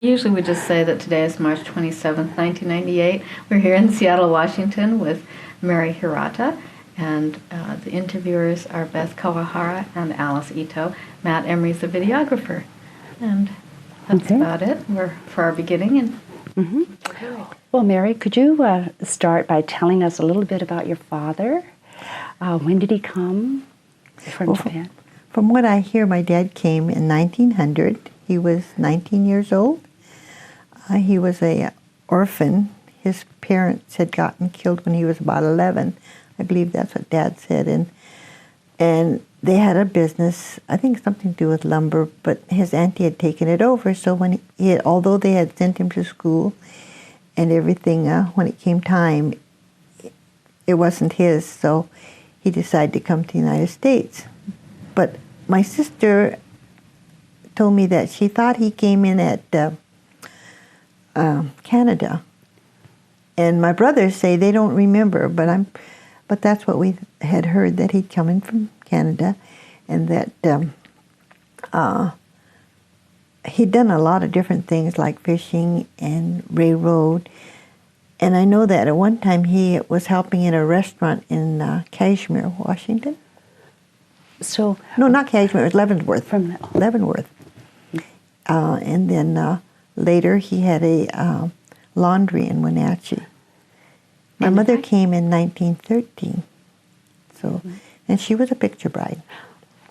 Usually we just say that today is March 27th, 1998. We're here in Seattle, Washington with Mary Hirata, and the interviewers are Beth Kawahara and Alice Ito. Matt Emery's the videographer. And that's about it for our beginning. Well, Mary, could you start by telling us a little bit about your father? When did he come from Japan? From what I hear, my dad came in 1900. He was 19 years old. He was an orphan. His parents had gotten killed when he was about 11. I believe that's what Dad said. And they had a business, I think something to do with lumber, but his auntie had taken it over. So when although they had sent him to school and everything, when it came time, it wasn't his. So he decided to come to the United States. But my sister told me that she thought he came in at Canada, and my brothers say they don't remember, but that's what we had heard, that he'd come in from Canada, and that he'd done a lot of different things like fishing and railroad. And I know that at one time he was helping in a restaurant in Cashmere, Washington. So no, not Cashmere, it was Leavenworth. From Leavenworth. And then later he had a laundry in Wenatchee. My mother came in 1913, so, and she was a picture bride.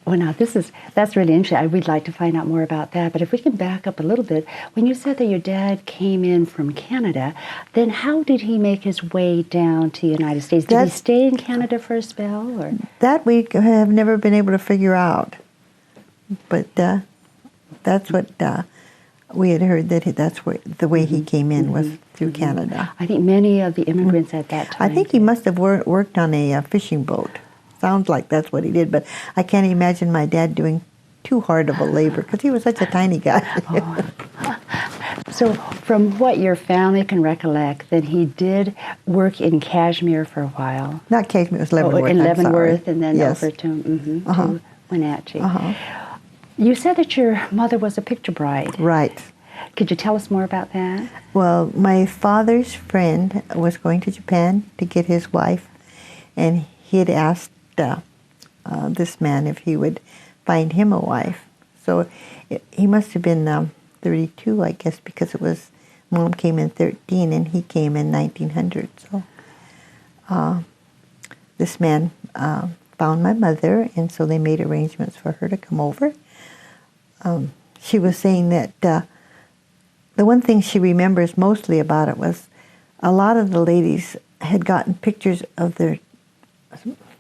Well, now that's really interesting. We'd like to find out more about that. But if we can back up a little bit, when you said that your dad came in from Canada, then how did he make his way down to the United States? Did he stay in Canada for a spell, or that we have never been able to figure out? But that's what we had heard, that that's where the way he came in was through Canada. I think many of the immigrants at that time. I think he must have worked on a fishing boat. Sounds like that's what he did, but I can't imagine my dad doing too hard of a labor because he was such a tiny guy. So from what your family can recollect, then he did work in Cashmere for a while. Not Cashmere, it was Leavenworth. In Leavenworth, and then over to Wenatchee. You said that your mother was a picture bride. Right. Could you tell us more about that? Well, my father's friend was going to Japan to get his wife, and he had asked this man if he would find him a wife. So he must have been 32, I guess, because it was, Mom came in 13 and he came in 1900. So this man found my mother, and so they made arrangements for her to come over. She was saying that the one thing she remembers mostly about it was a lot of the ladies had gotten pictures of their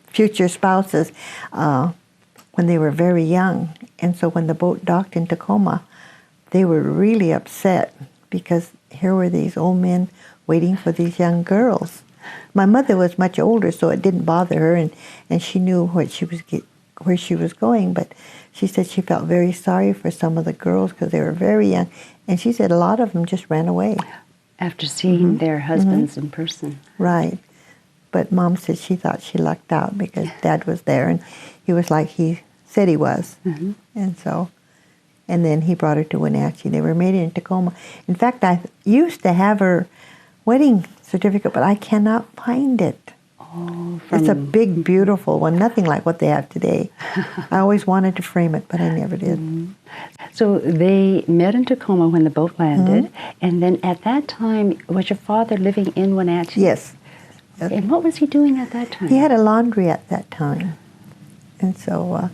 future spouses when they were very young. And so when the boat docked in Tacoma, they were really upset because here were these old men waiting for these young girls. My mother was much older, so it didn't bother her, and she knew where she was going, but she said she felt very sorry for some of the girls because they were very young. And she said a lot of them just ran away. After seeing their husbands in person. Right. But Mom said she thought she lucked out because Dad was there, and he was like he said he was. And so, and then he brought her to Wenatchee. They were married in Tacoma. In fact, I used to have her wedding certificate, but I cannot find it. Oh, it's a big, beautiful one, nothing like what they have today. I always wanted to frame it, but I never did. So they met in Tacoma when the boat landed, and then at that time, was your father living in Wenatchee? Yes. And what was he doing at that time? He had a laundry at that time. And so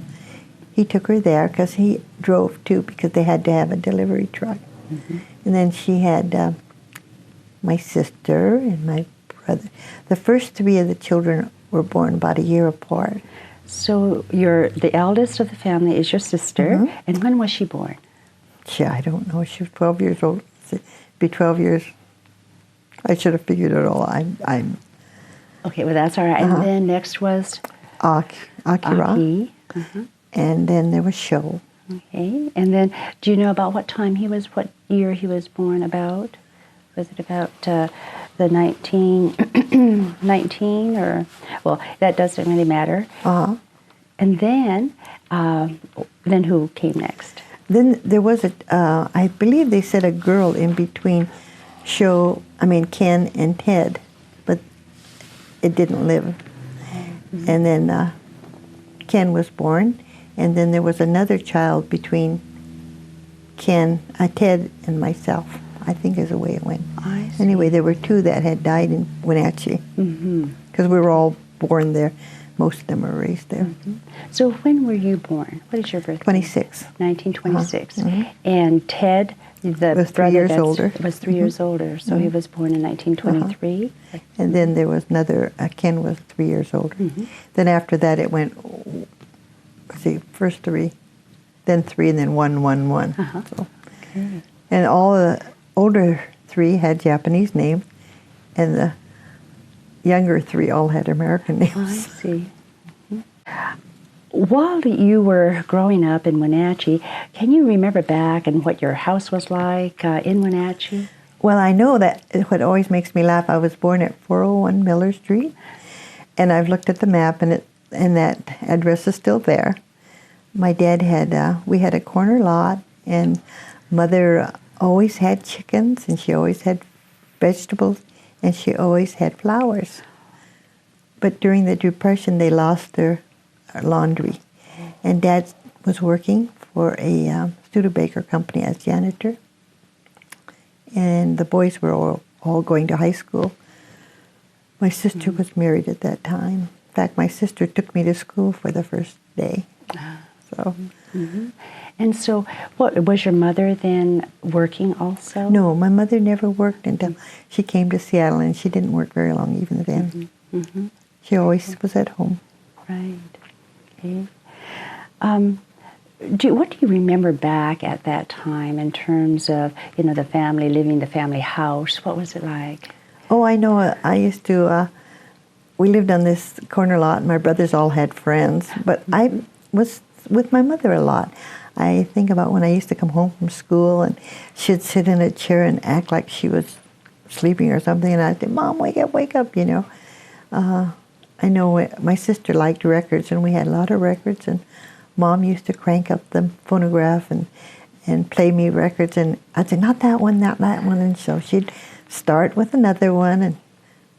he took her there because he drove too, because they had to have a delivery truck. And then she had my sister and my brother. The first three of the children were born about a year apart. So the eldest of the family is your sister, and when was she born? I don't know. She was 12 years old. Be 12 years. I should have figured it all. I'm Okay, well, that's all right. And then next was? Akira. Aki. And then there was Sho. Okay. And then do you know about what year he was born about? Was it about the 1919 or, well, that doesn't really matter. And then who came next? then there was I believe they said a girl in between Ken and Ted, but it didn't live. Mm-hmm. And then Ken was born, and then there was another child between Ted and myself, I think is the way it went. I see. Anyway, there were two that had died in Wenatchee, because we were all born there. Most of them were raised there. Mm-hmm. So when were you born? What is your birthday? 26. 1926. Uh-huh. And Ted, the was 3 brother years that's, older. was 3 years older, so he was born in 1923. Uh-huh. And then there was another, Ken was 3 years older. Then after that it went, first 3, then 3, and then 1, 1, 1. So. Okay. And all the older 3 had Japanese names, and the younger 3 all had American names. I see. While you were growing up in Wenatchee, can you remember back and what your house was like in Wenatchee? Well, I know that what always makes me laugh, I was born at 401 Miller Street, and I've looked at the map, and that address is still there. My dad we had a corner lot, and Mother always had chickens, and she always had vegetables, and she always had flowers. But during the Depression, they lost their laundry. And Dad was working for a Studebaker company as janitor. And the boys were all going to high school. My sister was married at that time. In fact, my sister took me to school for the first day. So. And so, what was your mother then working also? No, my mother never worked until she came to Seattle, and she didn't work very long even then. She always was at home. Right. Okay. What do you remember back at that time in terms of, the family, living the family house? What was it like? Oh, I know. I used to, we lived on this corner lot. My brothers all had friends, but I was with my mother a lot. I think about when I used to come home from school, and she'd sit in a chair and act like she was sleeping or something, and I'd say, "Mom, wake up, I know my sister liked records, and we had a lot of records, and Mom used to crank up the phonograph and play me records, and I'd say, not that one, not that one, and so she'd start with another one and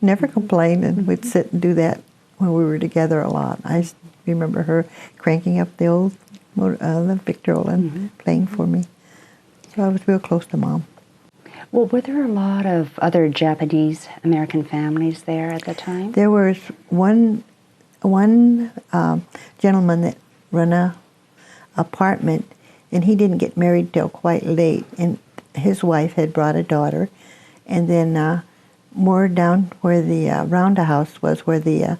never complain, and we'd sit and do that when we were together a lot. I remember her cranking up the old the Victrola and playing for me. So I was real close to Mom. Well, were there a lot of other Japanese American families there at the time? There was one gentleman that ran a apartment, and he didn't get married till quite late, and his wife had brought a daughter. And then more down where the roundhouse was, where the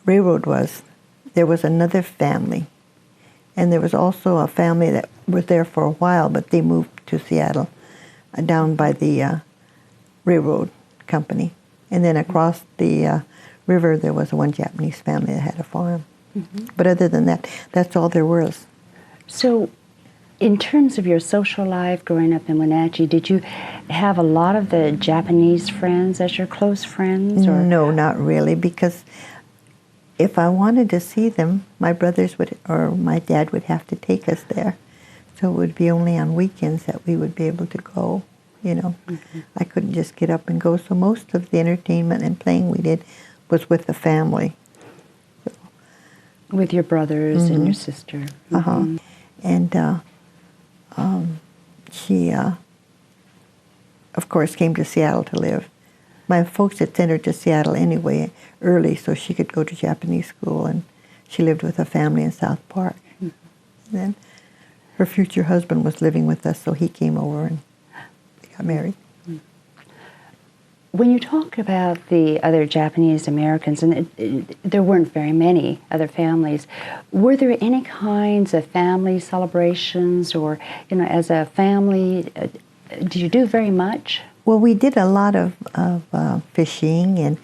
railroad was, there was another family. And there was also a family that was there for a while, but they moved to Seattle, down by the railroad company. And then across the river, there was one Japanese family that had a farm. But other than that, that's all there was. So, in terms of your social life growing up in Wenatchee, did you have a lot of the Japanese friends as your close friends? Or? No, not really, because if I wanted to see them, my brothers or my dad would have to take us there. So it would be only on weekends that we would be able to go, I couldn't just get up and go. So most of the entertainment and playing we did was with the family. So. With your brothers and your sister. And she, of course, came to Seattle to live. My folks had sent her to Seattle anyway, early, so she could go to Japanese school, and she lived with a family in South Park. And then her future husband was living with us, so he came over and they got married. When you talk about the other Japanese Americans, and there weren't very many other families, were there any kinds of family celebrations, or, as a family, did you do very much? Well, we did a lot of fishing, and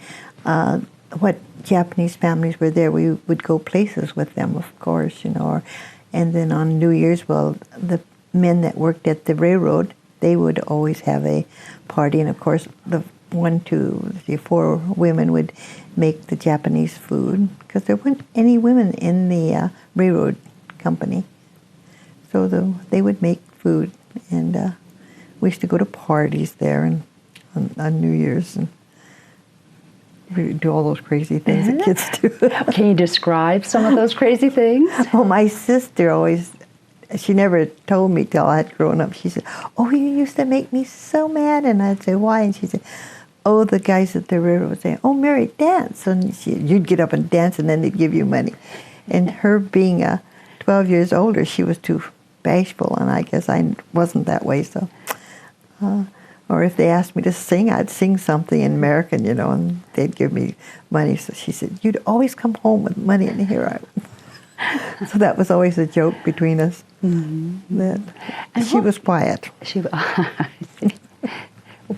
what Japanese families were there, we would go places with them, of course, and then on New Year's, well, the men that worked at the railroad, they would always have a party, and of course, the 1, 2, 3, 4 women would make the Japanese food, because there weren't any women in the railroad company. So they would make food, and we used to go to parties there and on New Year's, and we do all those crazy things that kids do. Can you describe some of those crazy things? Well, my sister always, she never told me till I had grown up. She said, "Oh, you used to make me so mad." And I'd say, "Why?" And she said, "Oh, the guys at the river would say, 'Oh, Mary, dance.' And you'd get up and dance, and then they'd give you money." And her being 12 years older, she was too bashful, and I guess I wasn't that way. So, or if they asked me to sing, I'd sing something in American, and they'd give me money. So she said, "You'd always come home with money," and here I was. So that was always a joke between us. Mm-hmm. That she was quiet.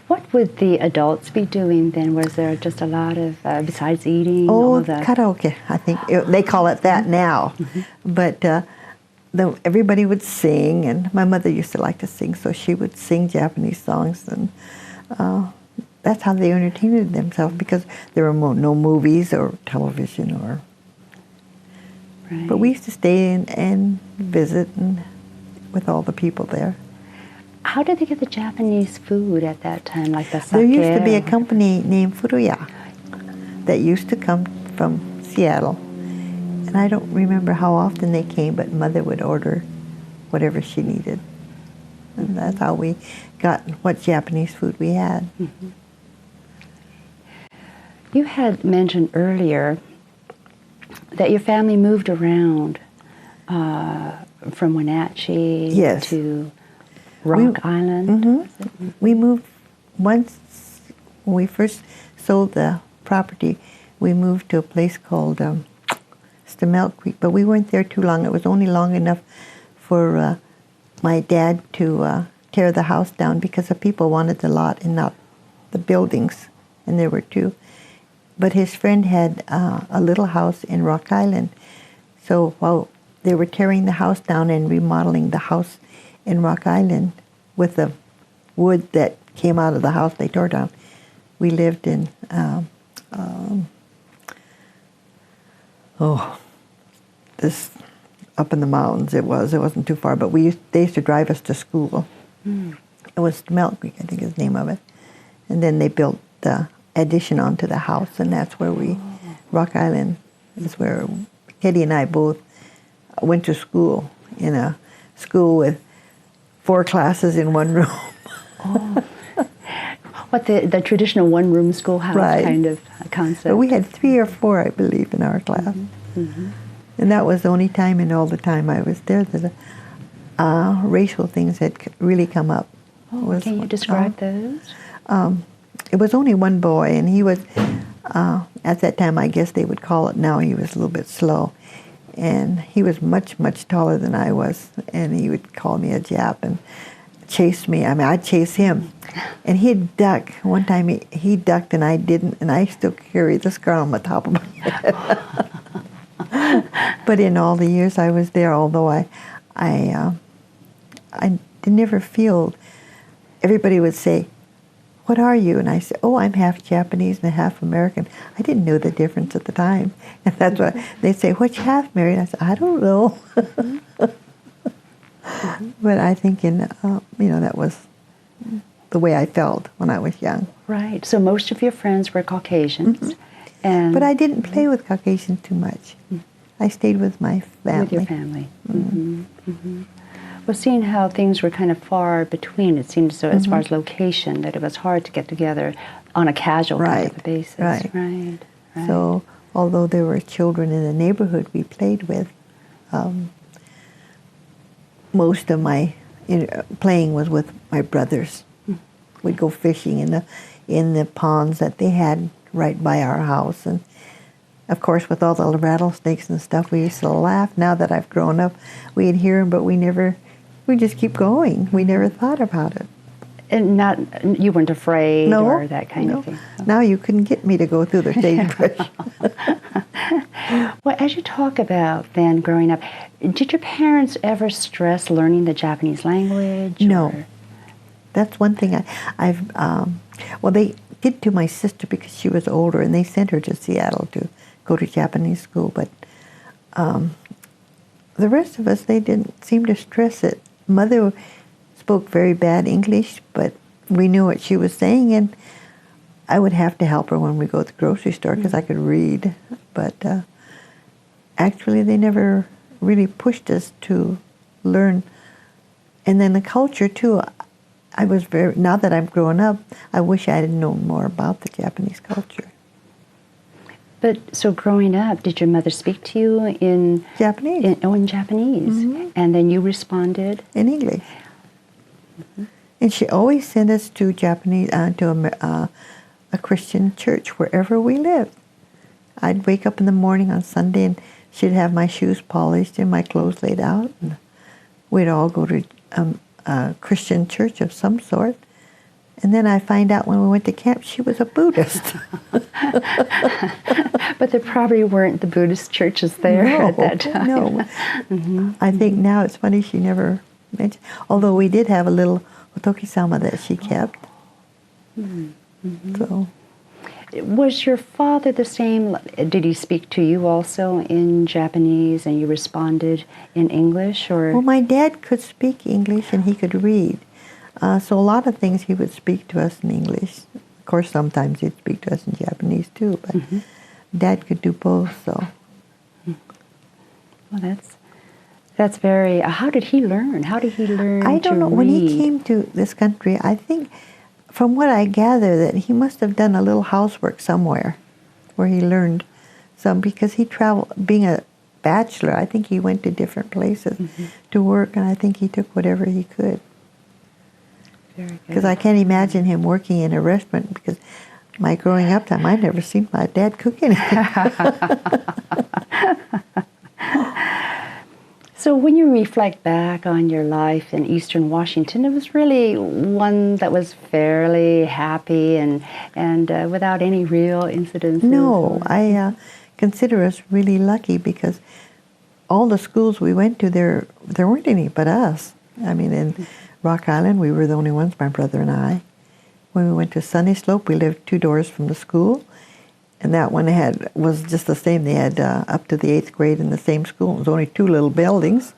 What would the adults be doing then? Was there just a lot of, besides eating? Oh, karaoke, I think. They call it that now. Mm-hmm. But everybody would sing, and my mother used to like to sing, so she would sing Japanese songs, and that's how they entertained themselves, because there were no movies or television or... Right. But we used to stay and visit with all the people there. How did they get the Japanese food at that time, like the sake? There used to be a company named Furuya that used to come from Seattle. And I don't remember how often they came, but Mother would order whatever she needed. And that's how we got what Japanese food we had. Mm-hmm. You had mentioned earlier that your family moved around from Wenatchee to Rock Island. Mm-hmm. We moved once, when we first sold the property, we moved to a place called Stemelt Creek, but we weren't there too long. It was only long enough for my dad to tear the house down, because the people wanted the lot and not the buildings, and there were two. But his friend had a little house in Rock Island. So while they were tearing the house down and remodeling the house in Rock Island with the wood that came out of the house they tore down, we lived in, this up in the mountains it wasn't too far, but they used to drive us to school. Mm. It was Melt Creek, I think is the name of it. And then they built the addition onto the house, and that's where Rock Island is where Kitty and I both went to school, in a school with 4 classes in one room. Oh. What, the traditional one-room schoolhouse kind of concept? But we had 3 or 4, I believe, in our class. Mm-hmm. Mm-hmm. And that was the only time in all the time I was there that racial things had really come up. Oh, can you describe those? It was only one boy, and he was, at that time, I guess they would call it now, he was a little bit slow. And he was much, much taller than I was, and he would call me a Jap and chase me. I mean, I'd chase him. And he'd duck. One time he ducked and I didn't, and I still carry the scar on the top of my head. But in all the years I was there, although I did never feel, everybody would say, "What are you?" And I said, "Oh, I'm half Japanese and half American." I didn't know the difference at the time. And that's why they'd say, "Which half, Mary?" And I said, "I don't know." But I think that was the way I felt when I was young. Right. So most of your friends were Caucasians. Mm-hmm. But I didn't play with Caucasians too much. Mm-hmm. I stayed with my family. With your family. Mm-hmm. Mm-hmm. Well, seeing how things were kind of far between, it seemed so, as far as location, that it was hard to get together on a casual kind of a basis. Right. So, although there were children in the neighborhood we played with, most of my playing was with my brothers. Mm. We'd go fishing in the ponds that they had right by our house, and of course, with all the rattlesnakes and stuff, we used to laugh. Now that I've grown up, we'd hear them, but we just keep going. We never thought about it. And you weren't afraid or that kind of thing? No. Now you couldn't get me to go through the sagebrush. Well, as you talk about then growing up, did your parents ever stress learning the Japanese language? No. That's one thing well, they did to my sister because she was older, and they sent her to Seattle to go to Japanese school, but the rest of us, they didn't seem to stress it. Mother spoke very bad English, but we knew what she was saying, and I would have to help her when we go to the grocery store because I could read. But actually, they never really pushed us to learn. And then the culture, too. Now that I'm grown up, I wish I had known more about the Japanese culture. But so growing up, did your mother speak to you in Japanese? In Japanese, and then you responded In English. And she always sent us to Japanese, a Christian church wherever we lived. I'd wake up in the morning on Sunday, and she'd have my shoes polished and my clothes laid out, and we'd all go to a Christian church of some sort. And then I find out when we went to camp, she was a Buddhist. But there probably weren't the Buddhist churches there at that time. No. I think now it's funny she never mentioned. Although we did have a little Hotoki-sama that she kept. So. Was your father the same? Did he speak to you also in Japanese and you responded in English? Or? Well, my dad could speak English and he could read. So a lot of things he would speak to us in English. Of course, sometimes he'd speak to us in Japanese too, but Dad could do both, so. Well, that's very, how did he learn? How did he learn I don't know. read? When he came to this country, I think, from what I gather, that he must have done a little housework somewhere where he learned some, because he traveled, being a bachelor, I think he went to different places to work, and I think he took whatever he could. Because I can't imagine him working in a restaurant, because my growing up time, I never seen my dad cook anything. So when you reflect back on your life in Eastern Washington, it was really one that was fairly happy and without any real incidences? No, I consider us really lucky, because all the schools we went to, there weren't any but us. I mean, in Rock Island, we were the only ones, my brother and I. When we went to Sunny Slope, we lived 2 doors from the school, and that one was just the same. They had up to the 8th grade in the same school. It was only 2 little buildings,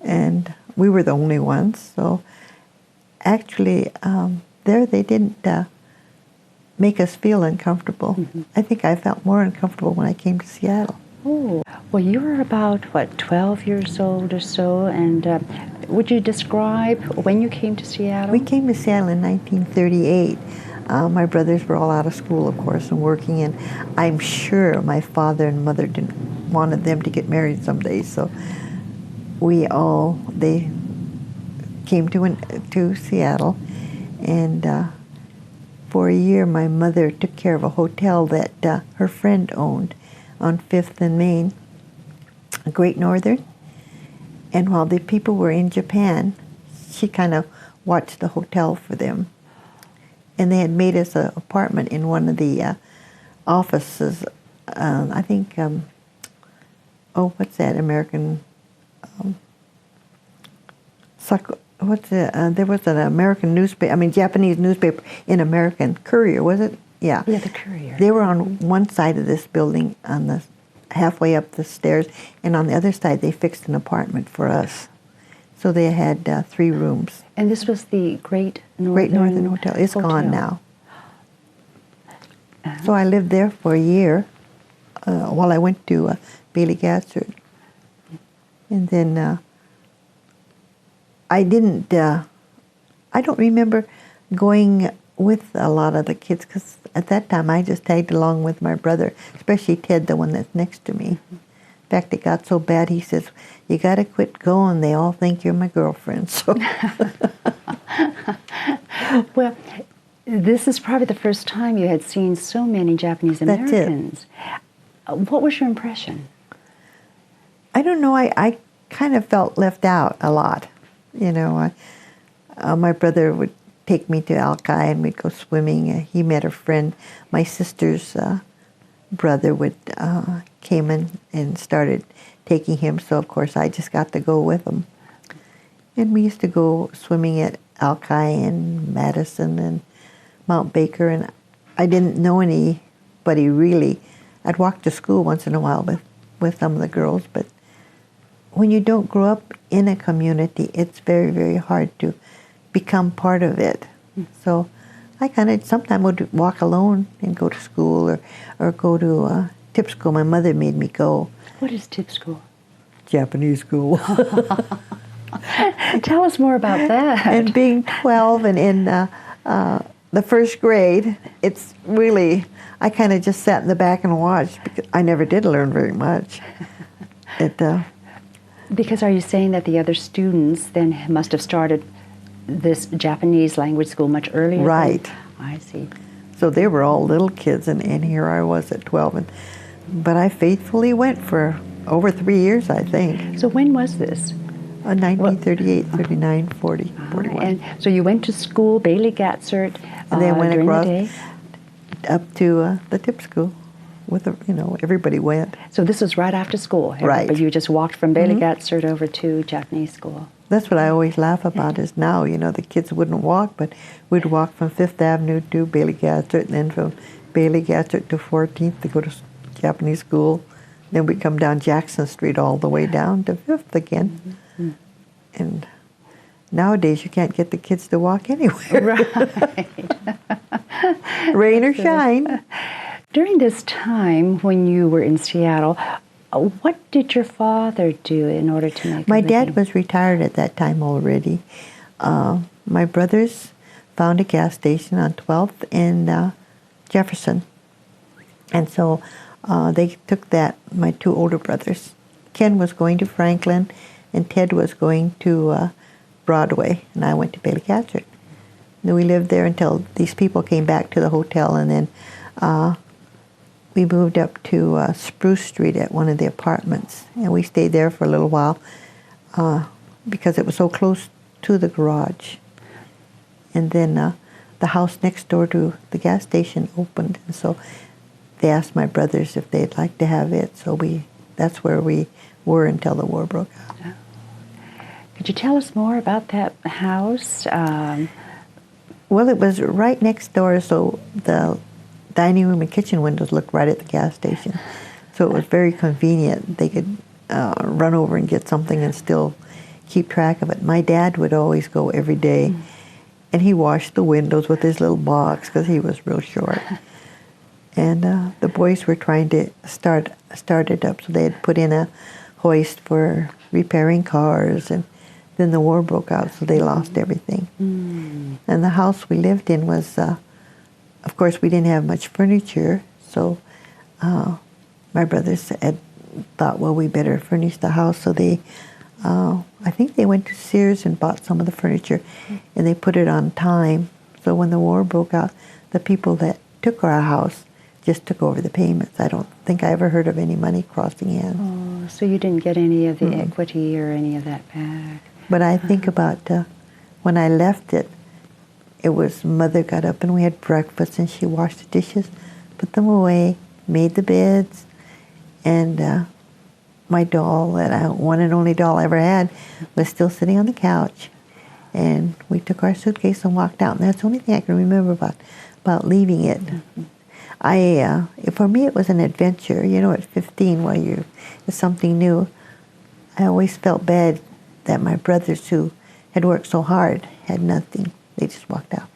and we were the only ones. So actually, there they didn't make us feel uncomfortable. I think I felt more uncomfortable when I came to Seattle. Oh, well, you were about, 12 years old or so, and would you describe when you came to Seattle? We came to Seattle in 1938. My brothers were all out of school, of course, and working, and I'm sure my father and mother wanted them to get married someday, so they came to Seattle, and for a year my mother took care of a hotel that her friend owned on 5th and Main, a Great Northern. And while the people were in Japan, she kind of watched the hotel for them. And they had made us an apartment in one of the offices. I think, what's that, American, there was an American newspaper, Japanese newspaper in American, Courier, was it? Yeah. Yeah, the Courier. They were on one side of this building, halfway up the stairs, and on the other side they fixed an apartment for us. So they had 3 rooms. And this was the Great Northern, Great Northern Hotel. It's gone now. So I lived there for a year while I went to Bailey Gatzert. And then I don't remember going with a lot of the kids, because at that time I just tagged along with my brother, especially Ted, the one that's next to me. In fact, it got so bad, he says, "You got to quit going. They all think you're my girlfriend." So. Well, this is probably the first time you had seen so many Japanese Americans. That's it. What was your impression? I don't know. I kind of felt left out a lot. You know, my brother would take me to Alki and we'd go swimming. He met a friend. My sister's brother came in and started taking him, so of course I just got to go with him. And we used to go swimming at Alki and Madison and Mount Baker, and I didn't know anybody really. I'd walk to school once in a while with some of the girls, but when you don't grow up in a community, it's very, very hard to become part of it. So I kind of sometimes would walk alone and go to school or go to tip school. My mother made me go. What is tip school? Japanese school. Tell us more about that. And being 12 and in the first grade, it's really, I kind of just sat in the back and watched because I never did learn very much. Because are you saying that the other students then must have started this Japanese language school much earlier? Right. I see. So they were all little kids, and here I was at 12. But I faithfully went for over 3 years, I think. So when was this? 1938, 39, 40, 41. And so you went to school, Bailey Gatzert, And then went during across the day? up to the tip school. With everybody went. So this was right after school? Right. But you just walked from Bailey Gatzert over to Japanese school? That's what I always laugh about is now, the kids wouldn't walk, but we'd walk from 5th Avenue to Bailey Gatzert, and then from Bailey Gatzert to 14th to go to Japanese school. Then we'd come down Jackson Street all the way down to 5th again. Mm-hmm. And nowadays you can't get the kids to walk anywhere. Right. Rain or shine. During this time when you were in Seattle, what did your father do in order to make My a living? dad was retired at that time already. My brothers found a gas station on 12th and Jefferson. And so they took that, my two older brothers. Ken was going to Franklin and Ted was going to Broadway, and I went to Bailey Gatzert. And we lived there until these people came back to the hotel, and then we moved up to Spruce Street at one of the apartments, and we stayed there for a little while because it was so close to the garage. And then the house next door to the gas station opened, and so they asked my brothers if they'd like to have it. So that's where we were until the war broke out. Could you tell us more about that house? Well, it was right next door, so the dining room and kitchen windows looked right at the gas station. So it was very convenient. They could run over and get something and still keep track of it. My dad would always go every day, and he washed the windows with his little box because he was real short. And the boys were trying to start it up, so they had put in a hoist for repairing cars, and then the war broke out, so they lost everything. And the house we lived in was, of course, we didn't have much furniture, so my brothers had thought, well, we better furnish the house, so they, I think they went to Sears and bought some of the furniture, and they put it on time. So when the war broke out, the people that took our house just took over the payments. I don't think I ever heard of any money crossing hands. Oh, so you didn't get any of the equity or any of that back? But I think about when I left it, it was Mother got up and we had breakfast and she washed the dishes, put them away, made the beds, and my doll, that one and only doll I ever had, was still sitting on the couch. And we took our suitcase and walked out, and that's the only thing I can remember about leaving it. For me, it was an adventure. At 15, it's something new. I always felt bad that my brothers, who had worked so hard, had nothing. They just walked out.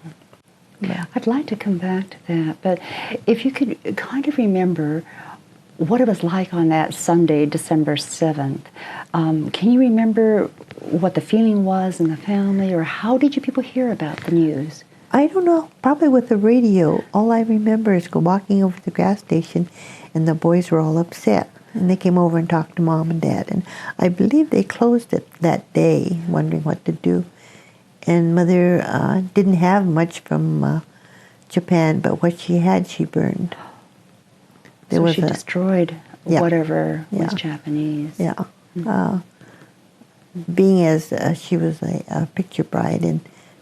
Yeah. I'd like to come back to that, but if you could kind of remember what it was like on that Sunday, December 7th, can you remember what the feeling was in the family, or how did you people hear about the news? I don't know, probably with the radio. All I remember is walking over to the gas station, and the boys were all upset. And they came over and talked to Mom and Dad. And I believe they closed it that day, wondering what to do. And Mother didn't have much from Japan, but what she had, she burned. So she destroyed whatever was Japanese. Yeah. Being as she was a picture bride, and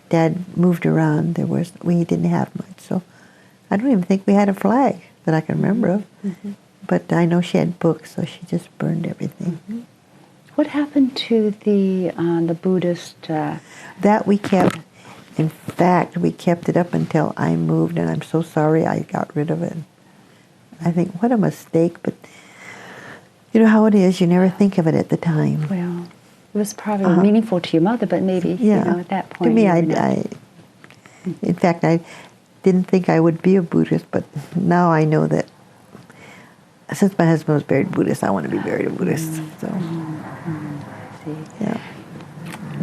Dad moved around, we didn't have much. So I don't even think we had a flag that I can remember of. But I know she had books, so she just burned everything. What happened to the Buddhist? That we kept. In fact, we kept it up until I moved, and I'm so sorry I got rid of it. I think, what a mistake, but you know how it is, you never think of it at the time. Well, was probably meaningful to your mother, but maybe, Yeah. at that point. To me, you were not- in fact, I didn't think I would be a Buddhist, but now I know that since my husband was buried Buddhist, I want to be buried a Buddhist. So, see. yeah.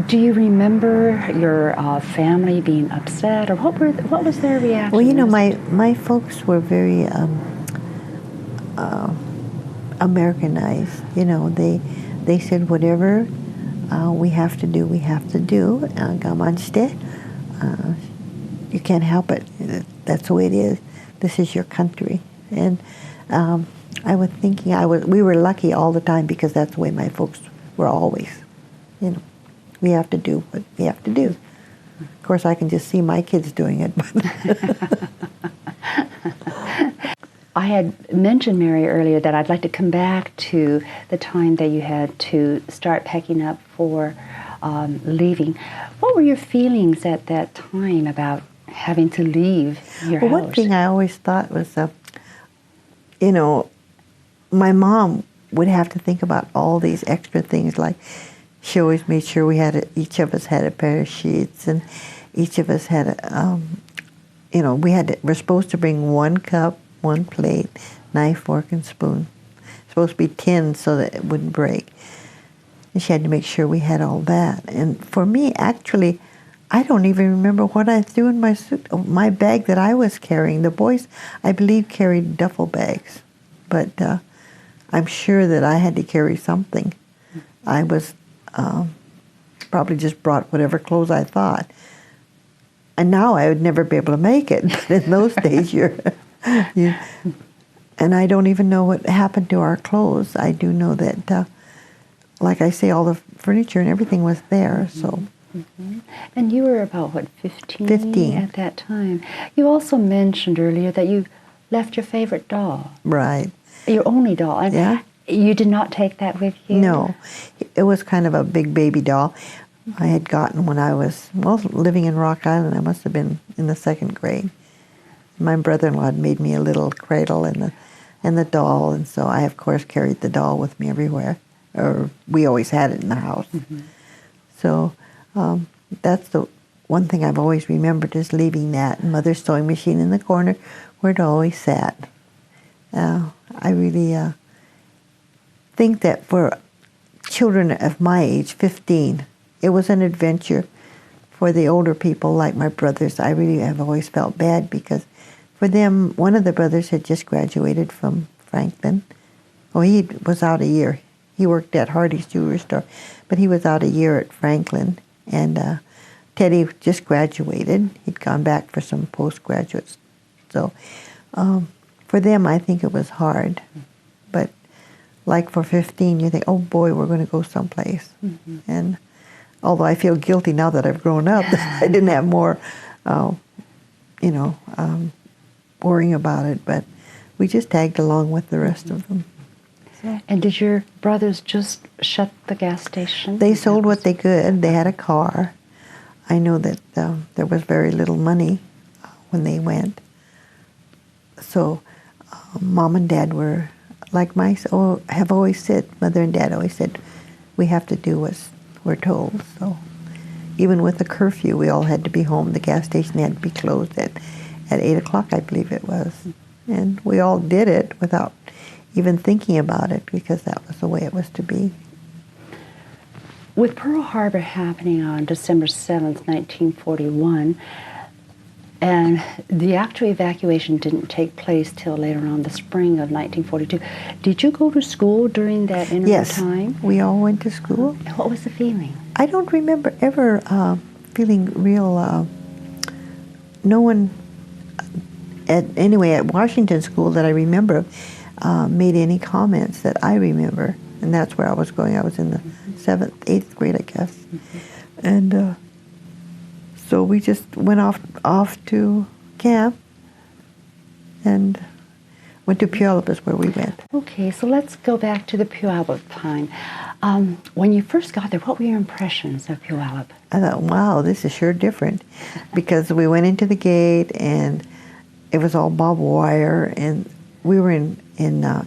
Do you remember your family being upset, or what was their reaction? Well, my folks were very Americanized. They said whatever we have to do, we have to do. Gamanshite. You can't help it. That's the way it is. This is your country. And I was thinking we were lucky all the time because that's the way my folks were always. We have to do what we have to do. Of course, I can just see my kids doing it. I had mentioned, Mary, earlier that I'd like to come back to the time that you had to start packing up for leaving. What were your feelings at that time about having to leave your house? One thing I always thought was, my mom would have to think about all these extra things. Like, she always made sure each of us had a pair of sheets, and each of us had we're supposed to bring one cup, one plate, knife, fork, and spoon. It's supposed to be tin so that it wouldn't break. And she had to make sure we had all that. And for me, actually, I don't even remember what I threw in my bag that I was carrying. The boys, I believe, carried duffel bags. But I'm sure that I had to carry something. I was probably just brought whatever clothes I thought. And now I would never be able to make it. But in those days, and I don't even know what happened to our clothes. I do know that, like I say, all the furniture and everything was there. So. Mm-hmm. And you were about, 15? 15. At that time. You also mentioned earlier that you left your favorite doll. Right. Your only doll. And yeah. You did not take that with you? No. It was kind of a big baby doll I had gotten when I was, living in Rock Island. I must have been in the 2nd grade. My brother-in-law had made me a little cradle and the doll, and so I, of course, carried the doll with me everywhere. Or we always had it in the house. Mm-hmm. So that's the one thing I've always remembered is leaving that Mother's sewing machine in the corner where it always sat. I really think that for children of my age, 15, it was an adventure. For the older people like my brothers, I really have always felt bad because for them, one of the brothers had just graduated from Franklin. Oh, he was out a year. He worked at Hardy's Jewelry Store, but he was out a year at Franklin. And Teddy just graduated. He'd gone back for some postgraduates. So for them, I think it was hard. But like for 15, you think, oh boy, we're going to go someplace. Mm-hmm. And although I feel guilty now that I've grown up, I didn't have more, worrying about it. But we just tagged along with the rest of them. So. And did your brothers just shut the gas station? They sold what they could. They had a car. I know that there was very little money when they went. So Mom and Dad were, like have always said, Mother and Dad always said, we have to do what we're told. So even with the curfew, we all had to be home. The gas station had to be closed at 8 o'clock, I believe it was. And we all did it without even thinking about it because that was the way it was to be. With Pearl Harbor happening on December 7th, 1941, and the actual evacuation didn't take place till later on, the spring of 1942. Did you go to school during that interim time? Yes, we all went to school. What was the feeling? I don't remember ever feeling real, no one, at Washington School that I remember made any comments that I remember. And that's where I was going. I was in the 7th, 8th grade, I guess. Mm-hmm. And so we just went off to camp and went to Puyallup is where we went. Okay, so let's go back to the Puyallup time. When you first got there, what were your impressions of Puyallup? I thought, wow, this is sure different. Because we went into the gate and it was all barbed wire, and we were in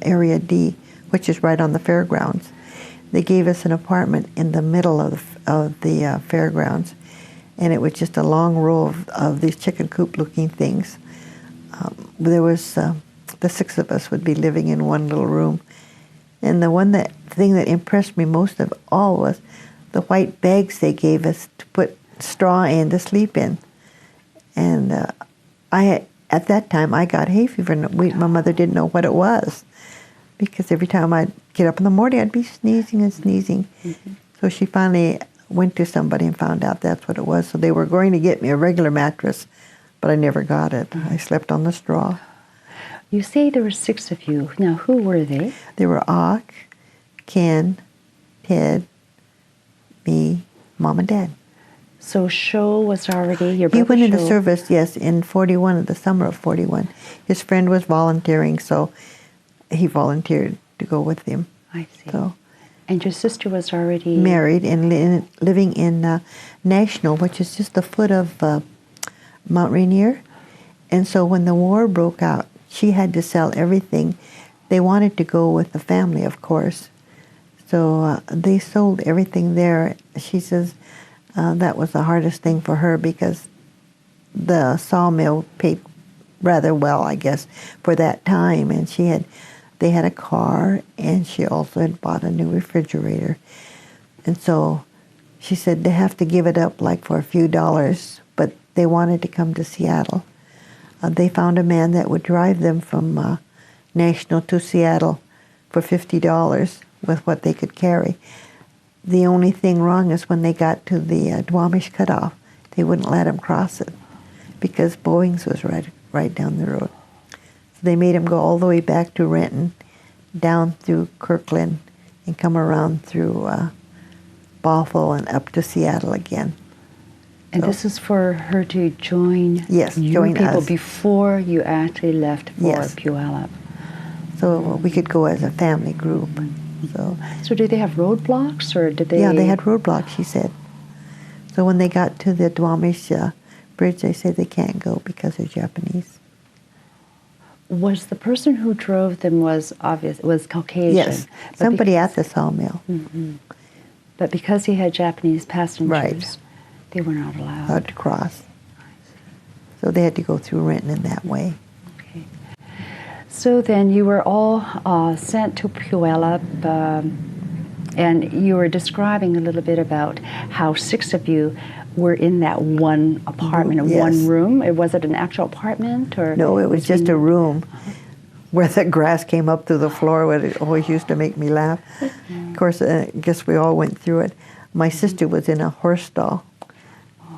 Area D, which is right on the fairgrounds. they gave us an apartment in the middle of the fairgrounds, and it was just a long row of these chicken coop looking things. There was the six of us would be living in one little room, and the thing that impressed me most of all was the white bags they gave us to put straw in to sleep in. And at that time I got hay fever, and my mother didn't know what it was, because every time I'd get up in the morning I'd be sneezing and sneezing. Mm-hmm. So she finally went to somebody and found out that's what it was. So they were going to get me a regular mattress, but I never got it. Mm-hmm. I slept on the straw. You say there were 6 of you. Now, who were they? There were Ock, Ken, Ted, me, Mom, and Dad. So Sho was already your brother. He went into Sho. service, yes, in 41, in the summer of 41. His friend was volunteering, so he volunteered to go with him. I see. So, and your sister was already married and living in National, which is just the foot of Mount Rainier. And so when the war broke out, she had to sell everything. They wanted to go with the family, of course. So they sold everything there. She says that was the hardest thing for her, because the sawmill paid rather well, I guess, for that time. And they had a car, and she also had bought a new refrigerator. And so she said they have to give it up like for a few dollars, but they wanted to come to Seattle. They found a man that would drive them from National to Seattle for $50 with what they could carry. The only thing wrong is when they got to the Duwamish cutoff, they wouldn't let them cross it, because Boeing's was right down the road. So they made him go all the way back to Renton, down through Kirkland, and come around through Bothell and up to Seattle again. And so, this is for her to join join people us before you actually left for Puyallup. So we could go as a family group. So did they have roadblocks, or did they? Yeah, they had roadblocks, she said. So when they got to the Duwamish bridge, they said they can't go because they're Japanese. Was the person who drove them was Caucasian? Yes, somebody at the sawmill. Mm-hmm. But because he had Japanese passengers, they were not allowed to cross. So they had to go through Renton in that way. Okay. So then you were all sent to Puyallup, and you were describing a little bit about how 6 of you were in that one apartment, one room. Was it an actual apartment, or? No, it was just a room where the grass came up through the floor. It always used to make me laugh. Of course, I guess we all went through it. My sister was in a horse stall,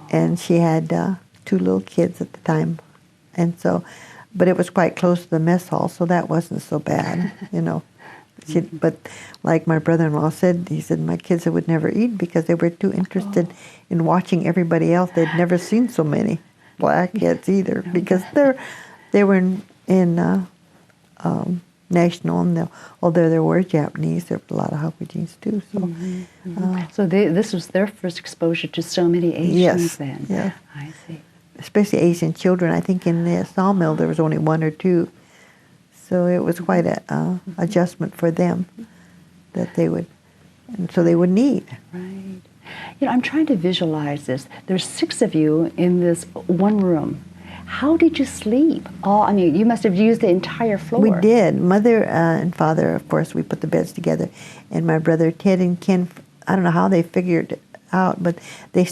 and she had 2 little kids at the time, and so, but it was quite close to the mess hall, so that wasn't so bad, you know. But like my brother-in-law said, he said my kids would never eat because they were too interested in watching everybody else. They'd never seen so many black kids either, because they were in National, and although there were Japanese, there were a lot of Hokujins too. So, so this was their first exposure to so many Asians then. Yeah, I see. Especially Asian children. I think in the sawmill there was only 1 or 2. So it was quite a adjustment for them that they would, and so they wouldn't eat. Right. You know, I'm trying to visualize this. There's 6 of you in this one room. How did you sleep? I mean, you must have used the entire floor. We did. Mother and father, of course, we put the beds together. And my brother Ted and Ken, I don't know how they figured it out, but they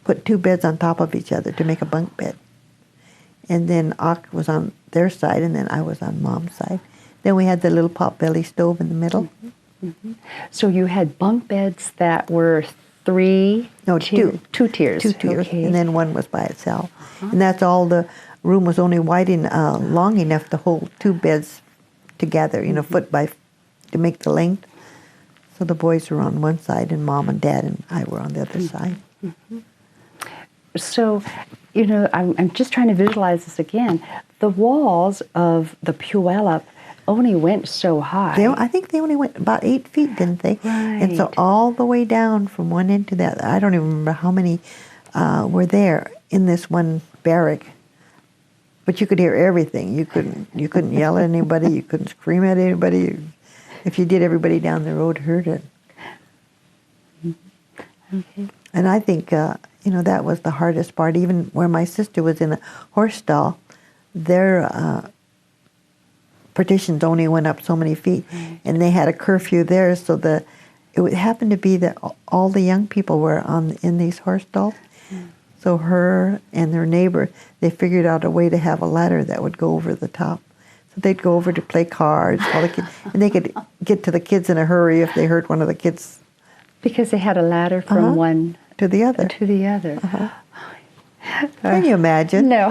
put 2 beds on top of each other to make a bunk bed. And then Ock was on their side, and then I was on Mom's side. Then we had the little pot-belly stove in the middle. Mm-hmm. Mm-hmm. So you had bunk beds that were 3? No, 2. 2 tiers. 2 tiers, okay. and then one was by itself. And that's all. The room was only wide and long enough to hold 2 beds together, you know, foot by to make the length. So the boys were on one side, and Mom and Dad and I were on the other side. Mm-hmm. So, you know, I'm just trying to visualize this again. The walls of the Puyallup only went so high. I think they only went about 8 feet, didn't they? Right. And so all the way down from one end to that, I don't even remember how many were there in this one barrack. But you could hear everything. You couldn't yell at anybody. You couldn't scream at anybody. If you did, everybody down the road heard it. Okay. And I think, that was the hardest part. Even where my sister was in a horse stall, their partitions only went up so many feet, and they had a curfew there, so it would happen to be that all the young people were in these horse stalls. So her and their neighbor, they figured out a way to have a ladder that would go over the top. So they'd go over to play cards, all the kids, and they could get to the kids in a hurry if they heard one of the kids. Because they had a ladder from one to the other. To the other. Can you imagine? No.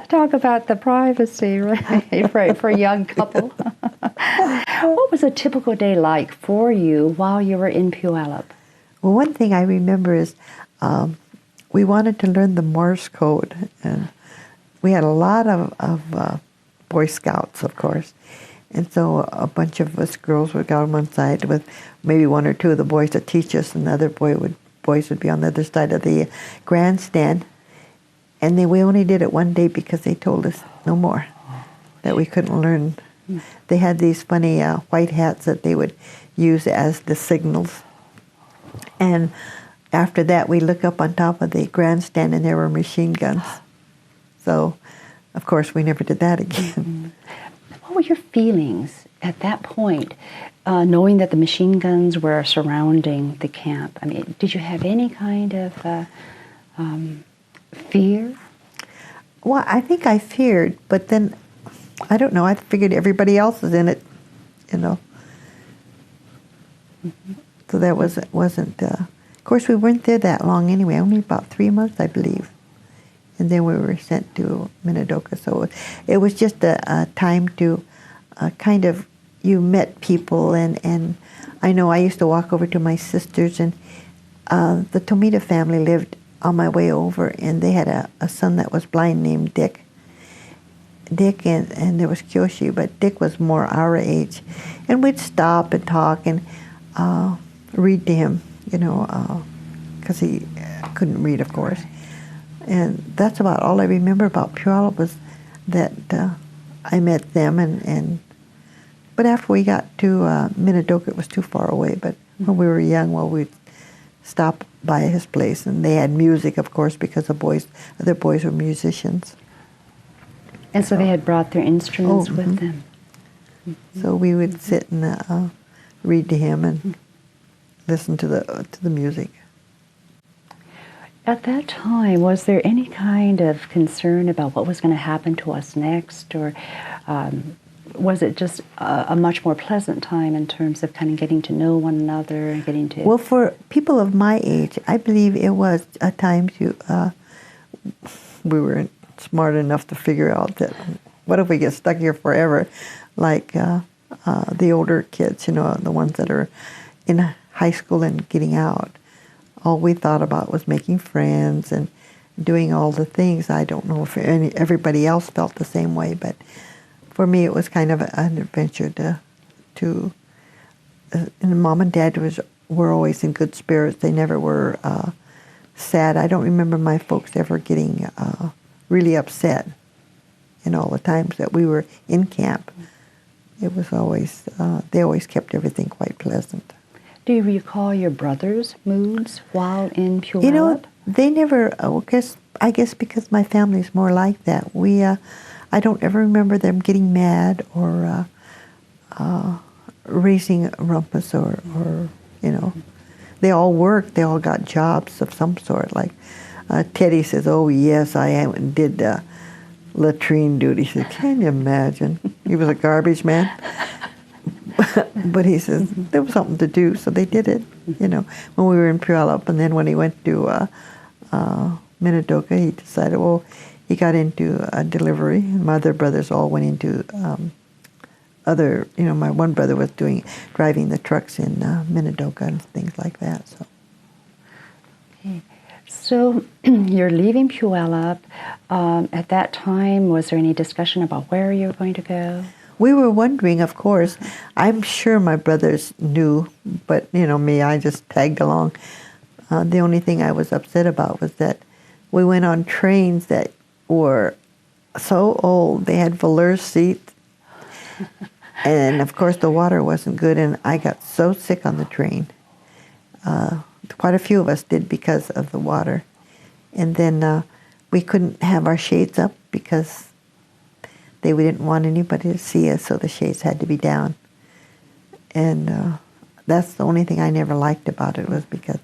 Talk about the privacy, right, for a young couple. What was a typical day like for you while you were in Puyallup? Well, one thing I remember is we wanted to learn the Morse code, and we had a lot of Boy Scouts, of course. And so a bunch of us girls would go on one side with maybe one or two of the boys to teach us, and the other boys would be on the other side of the grandstand. And we only did it one day because they told us no more, that we couldn't learn. They had these funny white hats that they would use as the signals. And after that, we look up on top of the grandstand, and there were machine guns. So, of course, we never did that again. What were your feelings at that point, knowing that the machine guns were surrounding the camp? I mean, did you have any kind of fear? Well, I think I feared, but then, I don't know, I figured everybody else was in it, So that wasn't of course, we weren't there that long anyway, only about 3 months, I believe. And then we were sent to Minidoka. So it was just a time to kind of, you met people, and I know I used to walk over to my sisters, and the Tomita family lived on my way over, and they had a son that was blind named Dick. Dick and there was Kyoshi, but Dick was more our age. And we'd stop and talk and read to him, because he couldn't read, of course. And that's about all I remember about Puyallup, was that I met them. But after we got to Minidoka, it was too far away. But when we were young, we'd stop by his place. And they had music, of course, because the other boys were musicians. And so they had brought their instruments with them. So we would sit and read to him and listen to the music. At that time, was there any kind of concern about what was going to happen to us next, or was it just a much more pleasant time in terms of kind of getting to know one another and getting to... Well, for people of my age, I believe it was a time we were smart enough to figure out that what if we get stuck here forever, like the older kids, the ones that are in high school and getting out. All we thought about was making friends and doing all the things. I don't know if everybody else felt the same way, but for me it was kind of an adventure and Mom and Dad were always in good spirits. They never were sad. I don't remember my folks ever getting really upset in all the times that we were in camp. It was always, they always kept everything quite pleasant. Do you recall your brother's moods while in Puyallup? They never, I guess because my family's more like that. I don't ever remember them getting mad or raising a rumpus or. They all worked, they all got jobs of some sort. Like Teddy says, oh yes, I did latrine duty. He said, can you imagine? He was a garbage man. But he says there was something to do, so they did it, when we were in Puyallup. And then when he went to Minidoka, he decided, he got into delivery. And my other brothers all went into my one brother was driving the trucks in Minidoka and things like that. So. Okay. So you're leaving Puyallup. At that time, was there any discussion about where you were going to go? We were wondering, of course. I'm sure my brothers knew, but, me, I just tagged along. The only thing I was upset about was that we went on trains that were so old. They had velour seats. And, of course, the water wasn't good, and I got so sick on the train. Quite a few of us did because of the water. And then we couldn't have our shades up because we didn't want anybody to see us, so the shades had to be down. And that's the only thing I never liked about it, was because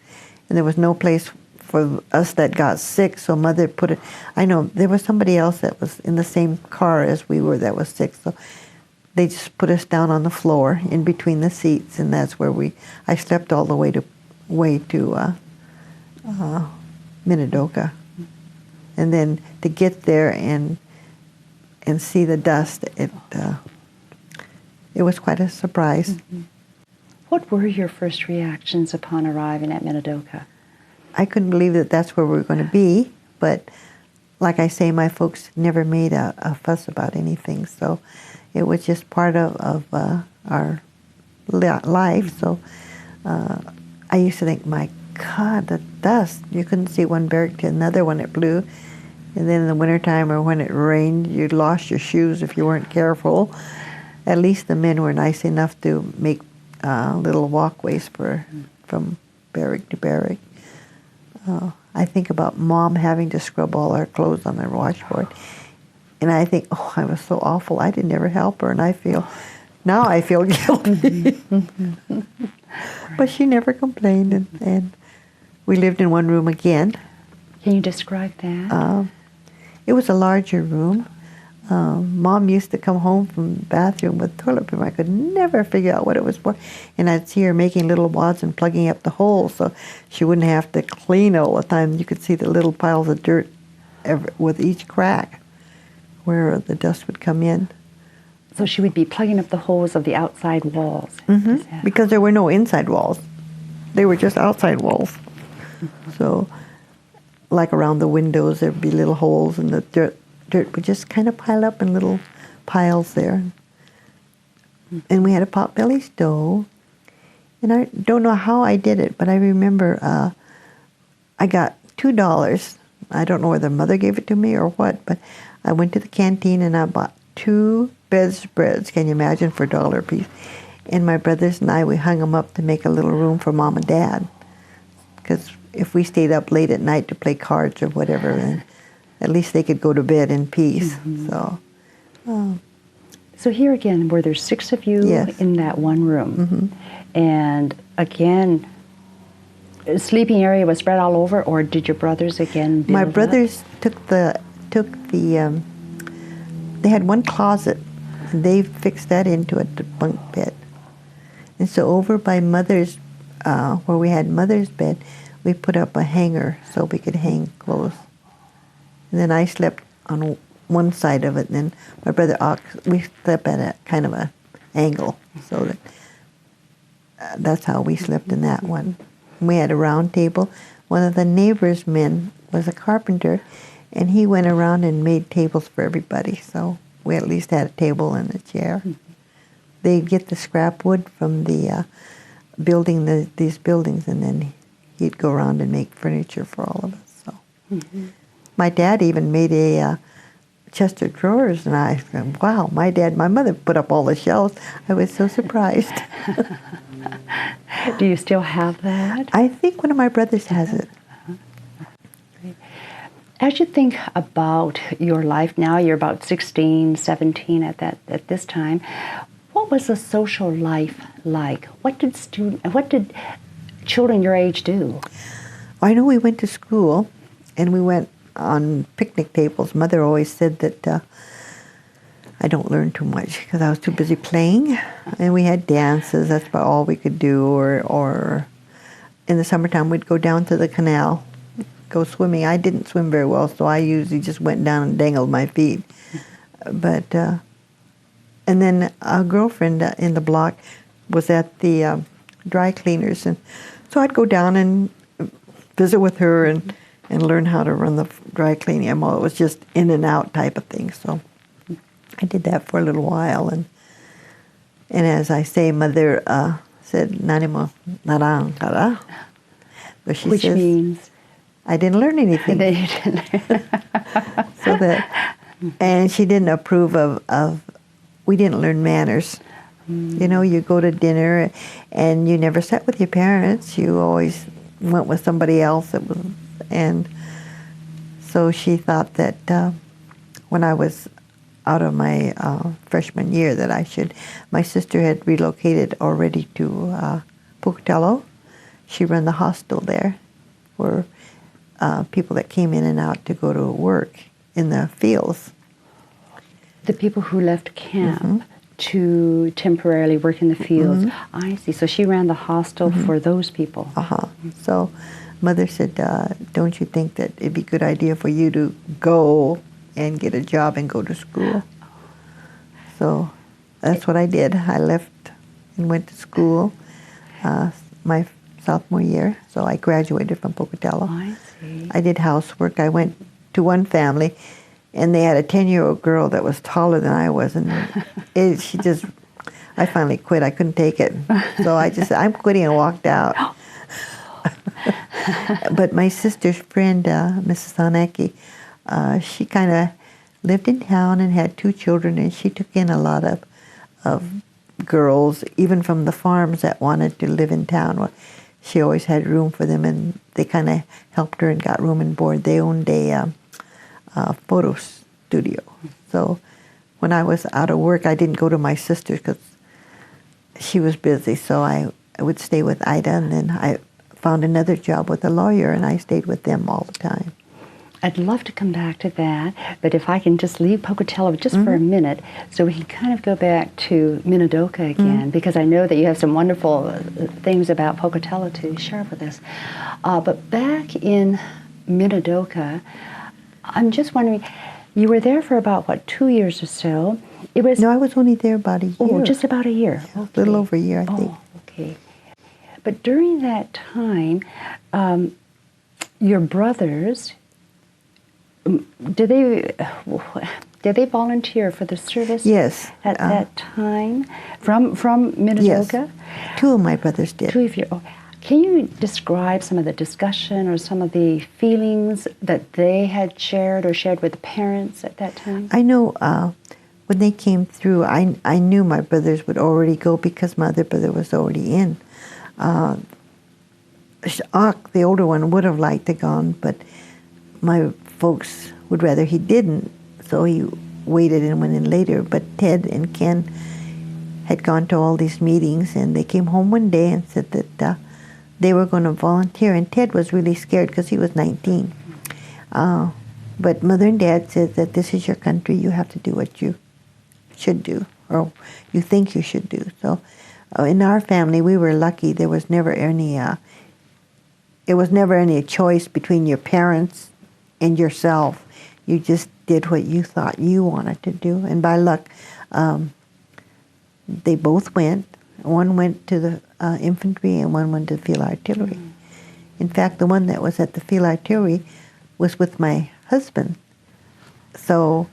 there was no place for us that got sick, so Mother put it. I know there was somebody else that was in the same car as we were that was sick, so they just put us down on the floor in between the seats, and that's where I slept all the way to Minidoka. And then to get there and see the dust, it was quite a surprise. Mm-hmm. What were your first reactions upon arriving at Minidoka? I couldn't believe that that's where we were going to be, but like I say, my folks never made a fuss about anything, so it was just part of our life. So I used to think, my God, the dust. You couldn't see one barrack to another when it blew. And then in the wintertime or when it rained, you lost your shoes if you weren't careful. At least the men were nice enough to make little walkways from barrack to barrack. I think about Mom having to scrub all our clothes on the washboard. And I think, oh, I was so awful. I didn't ever help her. And now I feel guilty. But she never complained. And we lived in one room again. Can you describe that? It was a larger room. Mom used to come home from the bathroom with toilet paper. I could never figure out what it was for. And I'd see her making little wads and plugging up the holes so she wouldn't have to clean all the time. You could see the little piles of dirt with each crack where the dust would come in. So she would be plugging up the holes of the outside walls. Mm-hmm. Because there were no inside walls. They were just outside walls. Mm-hmm. So, like around the windows, there'd be little holes, and the dirt would just kind of pile up in little piles there. And we had a potbelly stove. And I don't know how I did it, but I remember I got $2. I don't know whether Mother gave it to me or what, but I went to the canteen and I bought 2 bedspreads, can you imagine, for $1 a piece. And my brothers and I, we hung them up to make a little room for Mom and Dad. Because if we stayed up late at night to play cards or whatever, then at least they could go to bed in peace. Mm-hmm. So here again, were there 6 of you in that one room? Mm-hmm. And again, sleeping area was spread all over, or did your brothers again build My brothers took the they had one closet, and they fixed that into a bunk bed. And so over by Mother's, where we had Mother's bed, we put up a hanger so we could hang clothes. And then I slept on one side of it, and then my brother, we slept at a kind of a angle, so that that's how we slept in that one. We had a round table. One of the neighbor's men was a carpenter, and he went around and made tables for everybody, so we at least had a table and a chair. Mm-hmm. They'd get the scrap wood from the building these buildings, and then he'd go around and make furniture for all of us. So, my dad even made a chest of drawers, and I said, "Wow, my mother put up all the shelves." I was so surprised. Do you still have that? I think one of my brothers has it. As you think about your life now, you're about 16, 17 at this time. What was the social life like? What did children your age do? I know we went to school, and we went on picnic tables. Mother always said that I don't learn too much because I was too busy playing. And we had dances. That's about all we could do. Or in the summertime, we'd go down to the canal, go swimming. I didn't swim very well, so I usually just went down and dangled my feet. But and then a girlfriend in the block was at the dry cleaners, and so I'd go down and visit with her and learn how to run the dry cleaning. Well, it was just in and out type of thing. So I did that for a little while, and as I say, Mother said, "Nanimo narangara," which means I didn't learn anything. So that, and she didn't approve of we didn't learn manners. You know, you go to dinner and you never sat with your parents. You always went with somebody else. And so she thought that when I was out of my freshman year that my sister had relocated already to Pocatello. She ran the hostel there for people that came in and out to go to work in the fields. The people who left camp to temporarily work in the fields. I see. So she ran the hostel for those people. So Mother said, don't you think that it'd be a good idea for you to go and get a job and go to school? So that's what I did. I left and went to school my sophomore year. So I graduated from Pocatello. I see. I did housework. I went to one family, and they had a 10-year-old girl that was taller than I was, and I finally quit. I couldn't take it. So I just said, I'm quitting, and walked out. But my sister's friend, Mrs. Haneke, she kind of lived in town and had 2 children, and she took in a lot of girls, even from the farms that wanted to live in town. Well, she always had room for them, and they kind of helped her and got room and board. They owned a photo studio. So when I was out of work, I didn't go to my sister's because she was busy. So I would stay with Ida, and then I found another job with a lawyer, and I stayed with them all the time. I'd love to come back to that, but if I can just leave Pocatello just for a minute, so we can kind of go back to Minidoka again, because I know that you have some wonderful things about Pocatello to share with us. But back in Minidoka, I'm just wondering, you were there for about, 2 years or so? No, I was only there about a year. Oh, just about a year. Yeah, okay. A little over a year, I think. Oh, okay. But during that time, your brothers, did they volunteer for the service? Yes. At that time, from Minidoka? Yes. 2 of my brothers did. 2 of you. Oh. Can you describe some of the discussion or some of the feelings that they had shared with the parents at that time? I know when they came through, I knew my brothers would already go because my other brother was already in. Ak, the older one, would have liked to gone, but my folks would rather he didn't, so he waited and went in later. But Ted and Ken had gone to all these meetings, and they came home one day and said that they were going to volunteer, and Ted was really scared because he was 19. But Mother and Dad said that this is your country, you have to do what you should do, or you think you should do. So in our family, we were lucky. There was never any, it was never any choice between your parents and yourself. You just did what you thought you wanted to do. And by luck, they both went. One went to the infantry and one went to the field artillery. In fact, the one that was at the field artillery was with my husband. So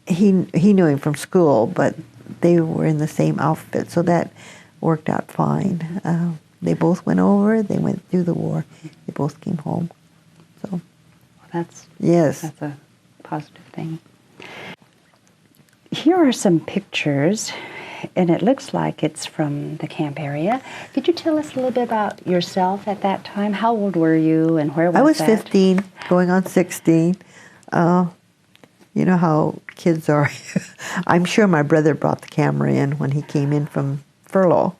he knew him from school, but they were in the same outfit, so that worked out fine. They both went over. They went through the war. They both came home. So that's a positive thing. Here are some pictures, and it looks like it's from the camp area. Could you tell us a little bit about yourself at that time? How old were you, and where was that? I was 15, going on 16. You know how kids are. I'm sure my brother brought the camera in when he came in from furlough.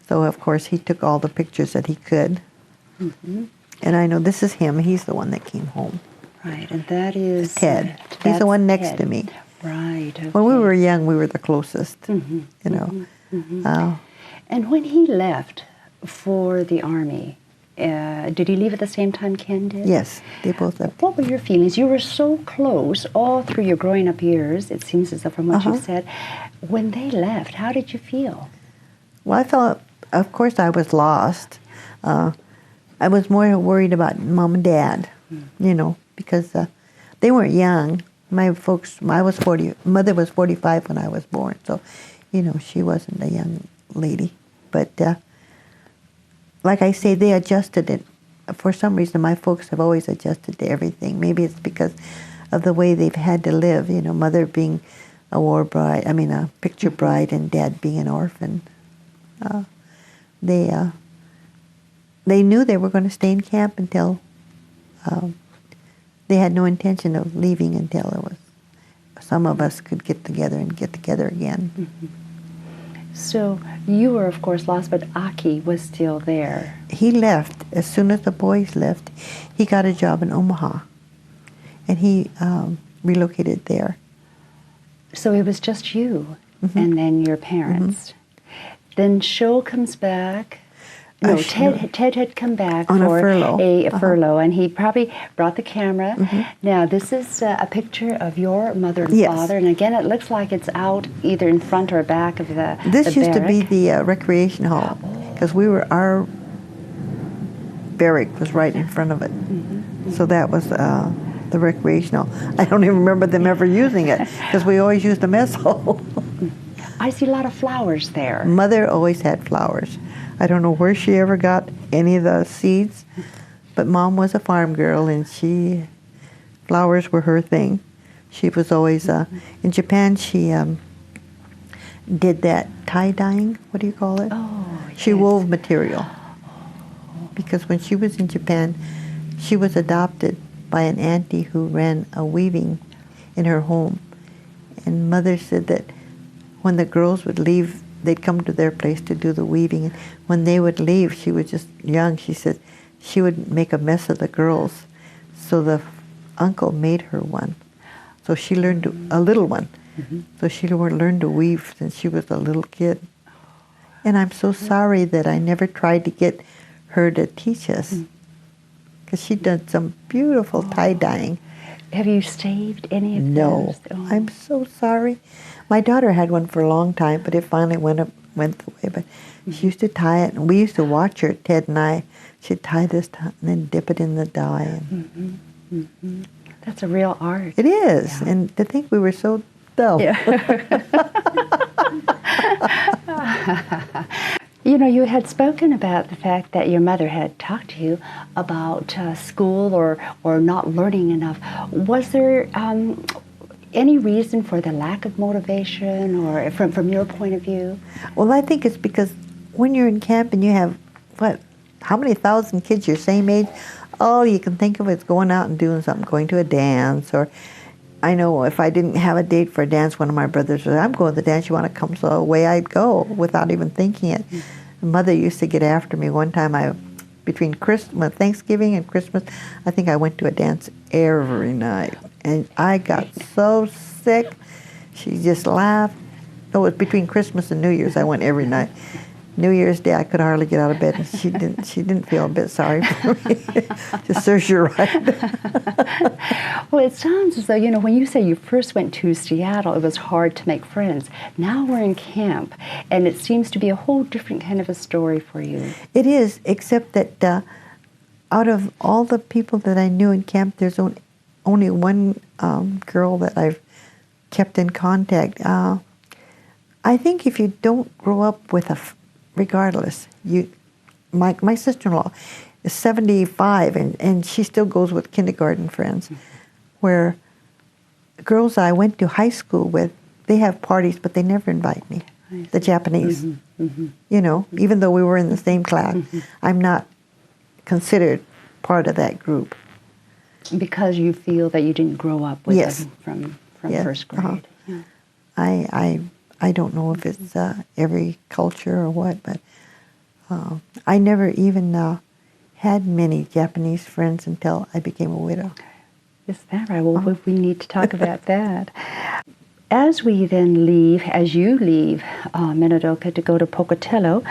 So, of course, he took all the pictures that he could. Mm-hmm. And I know this is him. He's the one that came home. Right, and that is... Ted. He's the one next to me. Right, okay. When we were young, we were the closest, mm-hmm. you know. Mm-hmm. And when he left for the Army, did he leave at the same time Ken did? Yes, they both left. What were your feelings? You were so close all through your growing up years, it seems as though from what you said. When they left, how did you feel? Well, I felt, of course, I was lost. I was more worried about Mom and Dad, you know, because they weren't young. My folks, Mother was 45 when I was born, so, you know, she wasn't a young lady. But like I say, they adjusted it. For some reason, my folks have always adjusted to everything. Maybe it's because of the way they've had to live, you know, Mother being a war bride, a picture bride, and Dad being an orphan. They knew they were going to stay in camp until they had no intention of leaving until it was some of us could get together again. Mm-hmm. So you were, of course, lost, but Aki was still there. He left as soon as the boys left. He got a job in Omaha, and he relocated there. So it was just you, and then your parents. Then Sho comes back. No, Ted had come back on for a furlough. A furlough, and he probably brought the camera. Now, this is a picture of your mother and father, and again, it looks like it's out either in front or back of the This used to be barrack. the recreation hall, because our barrack was right in front of it. So that was the recreation hall. I don't even remember them ever using it, because we always used the mess hall. I see a lot of flowers there. Mother always had flowers. I don't know where she ever got any of the seeds, but Mom was a farm girl, and flowers were her thing. She was always, in Japan, she did that tie-dyeing, what do you call it? Oh, She yes. wove material. Because when she was in Japan, she was adopted by an auntie who ran a weaving in her home. And Mother said that when the girls would leave, they'd come to their place to do the weaving. And when they would leave, she was just young, she said, she would make a mess of the girls. So the uncle made her one. So she learned a little one. So she learned to weave since she was a little kid. And I'm so sorry that I never tried to get her to teach us, because she did some beautiful tie-dyeing. Have you saved any of No, those? Oh. I'm so sorry. My daughter had one for a long time, but it finally went away. But she used to tie it, and we used to watch her, Ted and I. She'd tie this and then dip it in the dye. And That's a real art. it is, and to think we were so dumb. You know, you had spoken about the fact that your mother had talked to you about school or not learning enough. Was there any reason for the lack of motivation, or from your point of view? Well, I think it's because when you're in camp and you have, how many thousand kids your same age, all you can think of is going out and doing something, going to a dance. Or I know if I didn't have a date for a dance, one of my brothers said, I'm going to the dance, you want to come? So away I'd go without even thinking it. Mother used to get after me. One time between Thanksgiving and Christmas, I think I went to a dance every night. And I got so sick. She just laughed. It was between Christmas and New Year's. I went every night. New Year's Day, I could hardly get out of bed, and she didn't feel a bit sorry for me. Just serves you right. Well, it sounds as though, you know, when you say you first went to Seattle, it was hard to make friends. Now we're in camp, and it seems to be a whole different kind of a story for you. It is, except that out of all the people that I knew in camp, there's only one girl that I've kept in contact. I think if you don't grow up with regardless, my sister-in-law is 75, and she still goes with kindergarten friends, where girls I went to high school with, they have parties, but they never invite me. The Japanese, you know, even though we were in the same class, I'm not considered part of that group. Because you feel that you didn't grow up with Yes. them from first grade. Yeah. I don't know if it's every culture or what, but I never even had many Japanese friends until I became a widow. Is that right? Well, we need to talk about that. As we then leave, as you leave Minidoka to go to Pocatello,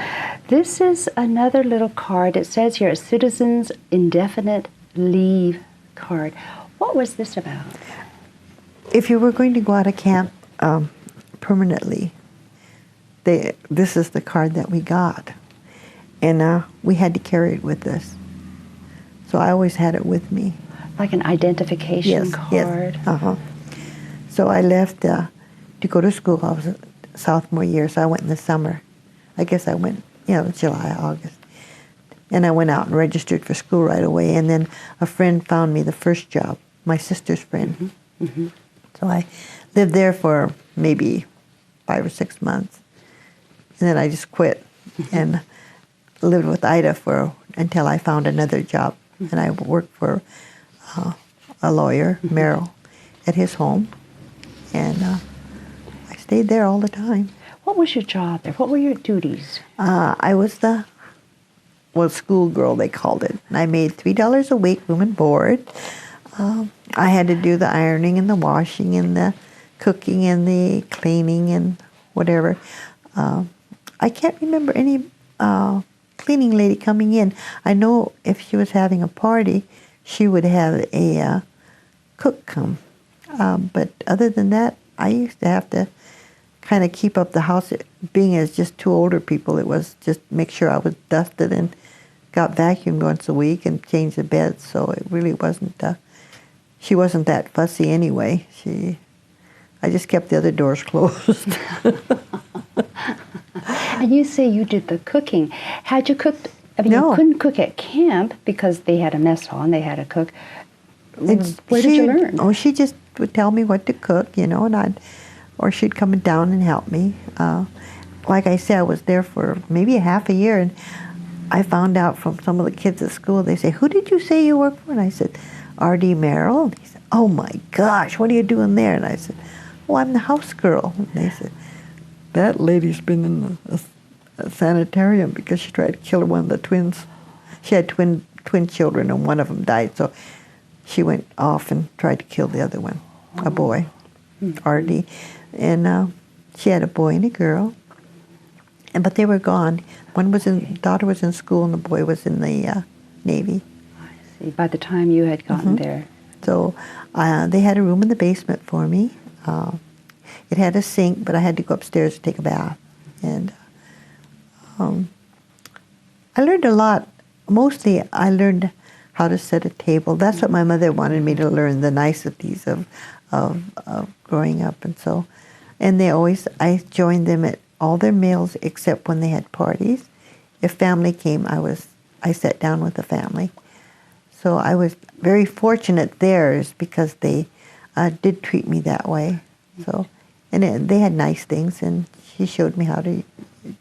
this is another little card. It says here, a Citizens Indefinite Leave card. What was this about? If you were going to go out of camp permanently, this is the card that we got. And we had to carry it with us. So I always had it with me. Like an identification card? Yes. So I left to go to school. I was a sophomore year, so I went in the summer. I guess I went, July, August. And I went out and registered for school right away. And then a friend found me the first job, my sister's friend. So I lived there for maybe 5 or 6 months. And then I just quit and lived with Ida until I found another job. And I worked for a lawyer, Merrill, at his home. And I stayed there all the time. What was your job there? What were your duties? I was the schoolgirl, they called it. And I made $3 a week, room and board. I had to do the ironing and the washing and the cooking and the cleaning and whatever. I can't remember any cleaning lady coming in. I know if she was having a party, she would have a cook come. But other than that, I used to have to kind of keep up the house. Being as just two older people, it was just make sure I was dusted and got vacuumed once a week and changed the bed. So it really wasn't, she wasn't that fussy anyway. I just kept the other doors closed. And you say you did the cooking. Had you cooked? I mean, No. You couldn't cook at camp because they had a mess hall and they had a cook. Where did you learn? Oh, she just would tell me what to cook, or she'd come down and help me. Like I said, I was there for maybe a half a year, and I found out from some of the kids at school, they say, "Who did you say you worked for?" And I said, "R.D. Merrill." And he said, "Oh my gosh, what are you doing there?" And I said, "Oh, I'm the house girl." And they said, "That lady's been in a sanitarium because she tried to kill one of the twins. She had twin children, and one of them died, so she went off and tried to kill the other one, a boy, R.D. And she had a boy and a girl, but they were gone. Daughter was in school, and the boy was in the Navy. I see. By the time you had gotten there. So they had a room in the basement for me. It had a sink, but I had to go upstairs to take a bath. And I learned a lot. Mostly, I learned how to set a table. That's what my mother wanted me to learn, the niceties of growing up. And I joined them at all their meals except when they had parties. If family came, I sat down with the family. So I was very fortunate there is because they did treat me that way. So, they had nice things, and she showed me how to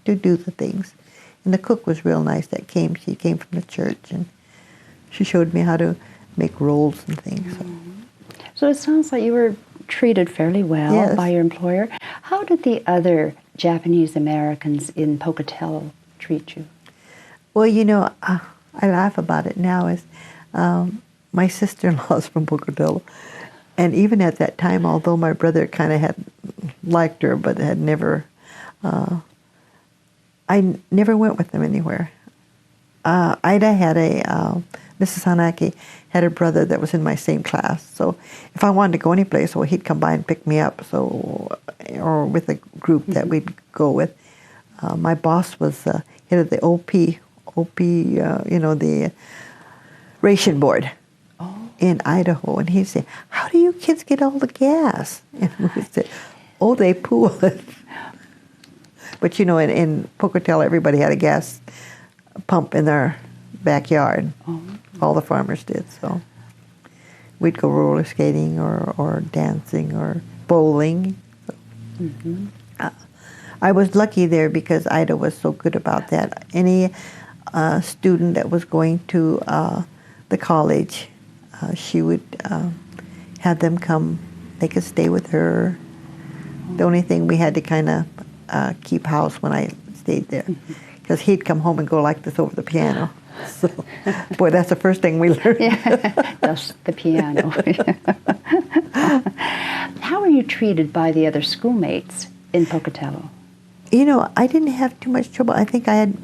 do the things. And the cook was real nice that came. She came from the church, and she showed me how to make rolls and things. So it sounds like you were treated fairly well Yes. by your employer. How did the other Japanese Americans in Pocatello treat you? Well, I laugh about it now. My sister-in-law is from Pocatello, and even at that time, although my brother kind of had liked her, but had never, I never went with them anywhere. Ida had Mrs. Hanaki had a brother that was in my same class. So if I wanted to go any place, well, he'd come by and pick me up. Or with a group that we'd go with. My boss was head of the OP, the ration board in Idaho. And he'd say, "How do you kids get all the gas?" And we'd say, "Oh, they pool it." But in Pocatello, everybody had a gas pump in their backyard. All the farmers did. So we'd go roller skating or dancing or bowling. I was lucky there because Ida was so good about that. Any student that was going to the college, she would have them come. They could stay with her. The only thing we had to kind of keep house when I stayed there, because he'd come home and go like this over the piano. So, boy, that's the first thing we learned. Yeah, that's the piano. How were you treated by the other schoolmates in Pocatello? I didn't have too much trouble. I think I had,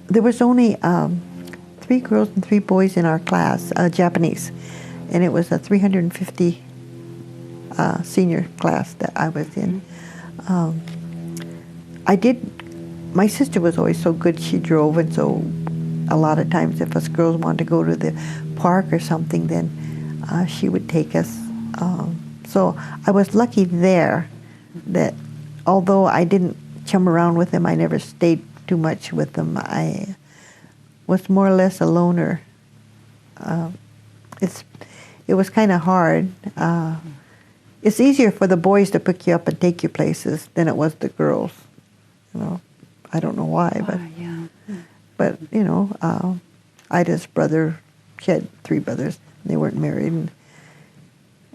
there was only 3 girls and 3 boys in our class, Japanese. And it was a 350 senior class that I was in. My sister was always so good, she drove, and so a lot of times if us girls wanted to go to the park or something, then she would take us. So I was lucky there that although I didn't chum around with them, I never stayed too much with them. I was more or less a loner. It was kind of hard it's easier for the boys to pick you up and take you places than it was the girls. You know, I don't know why, but Yeah. but you know, Ida's brother, she had 3 brothers. They weren't married,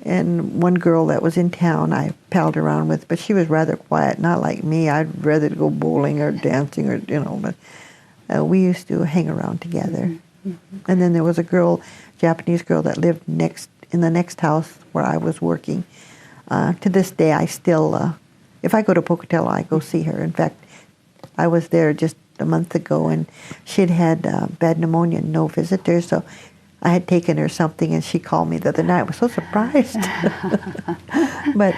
and one girl that was in town I palled around with, but she was rather quiet, not like me. I'd rather go bowling or dancing or, you know, but we used to hang around together. And then there was a girl, Japanese girl, that lived in the next house where I was working. To this day, I still, if I go to Pocatello, I go see her. In fact, I was there just a month ago, and she'd had bad pneumonia and no visitors, so I had taken her something, and she called me the other night. I was so surprised. But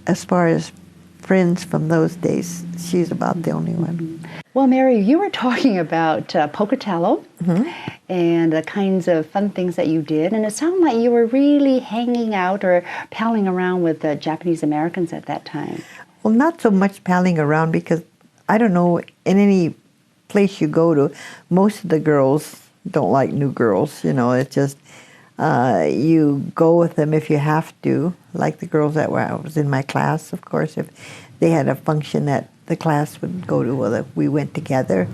as far as friends from those days, she's about the only one. Well, Mary, you were talking about Pocatello and the kinds of fun things that you did, and it sounded like you were really hanging out or palling around with Japanese Americans at that time. Well, not so much palling around, because I don't know, in any place you go to, most of the girls don't like new girls. You know, it's just you go with them if you have to. Like the girls that was in my class, of course, if they had a function that the class would go to, well, we went together.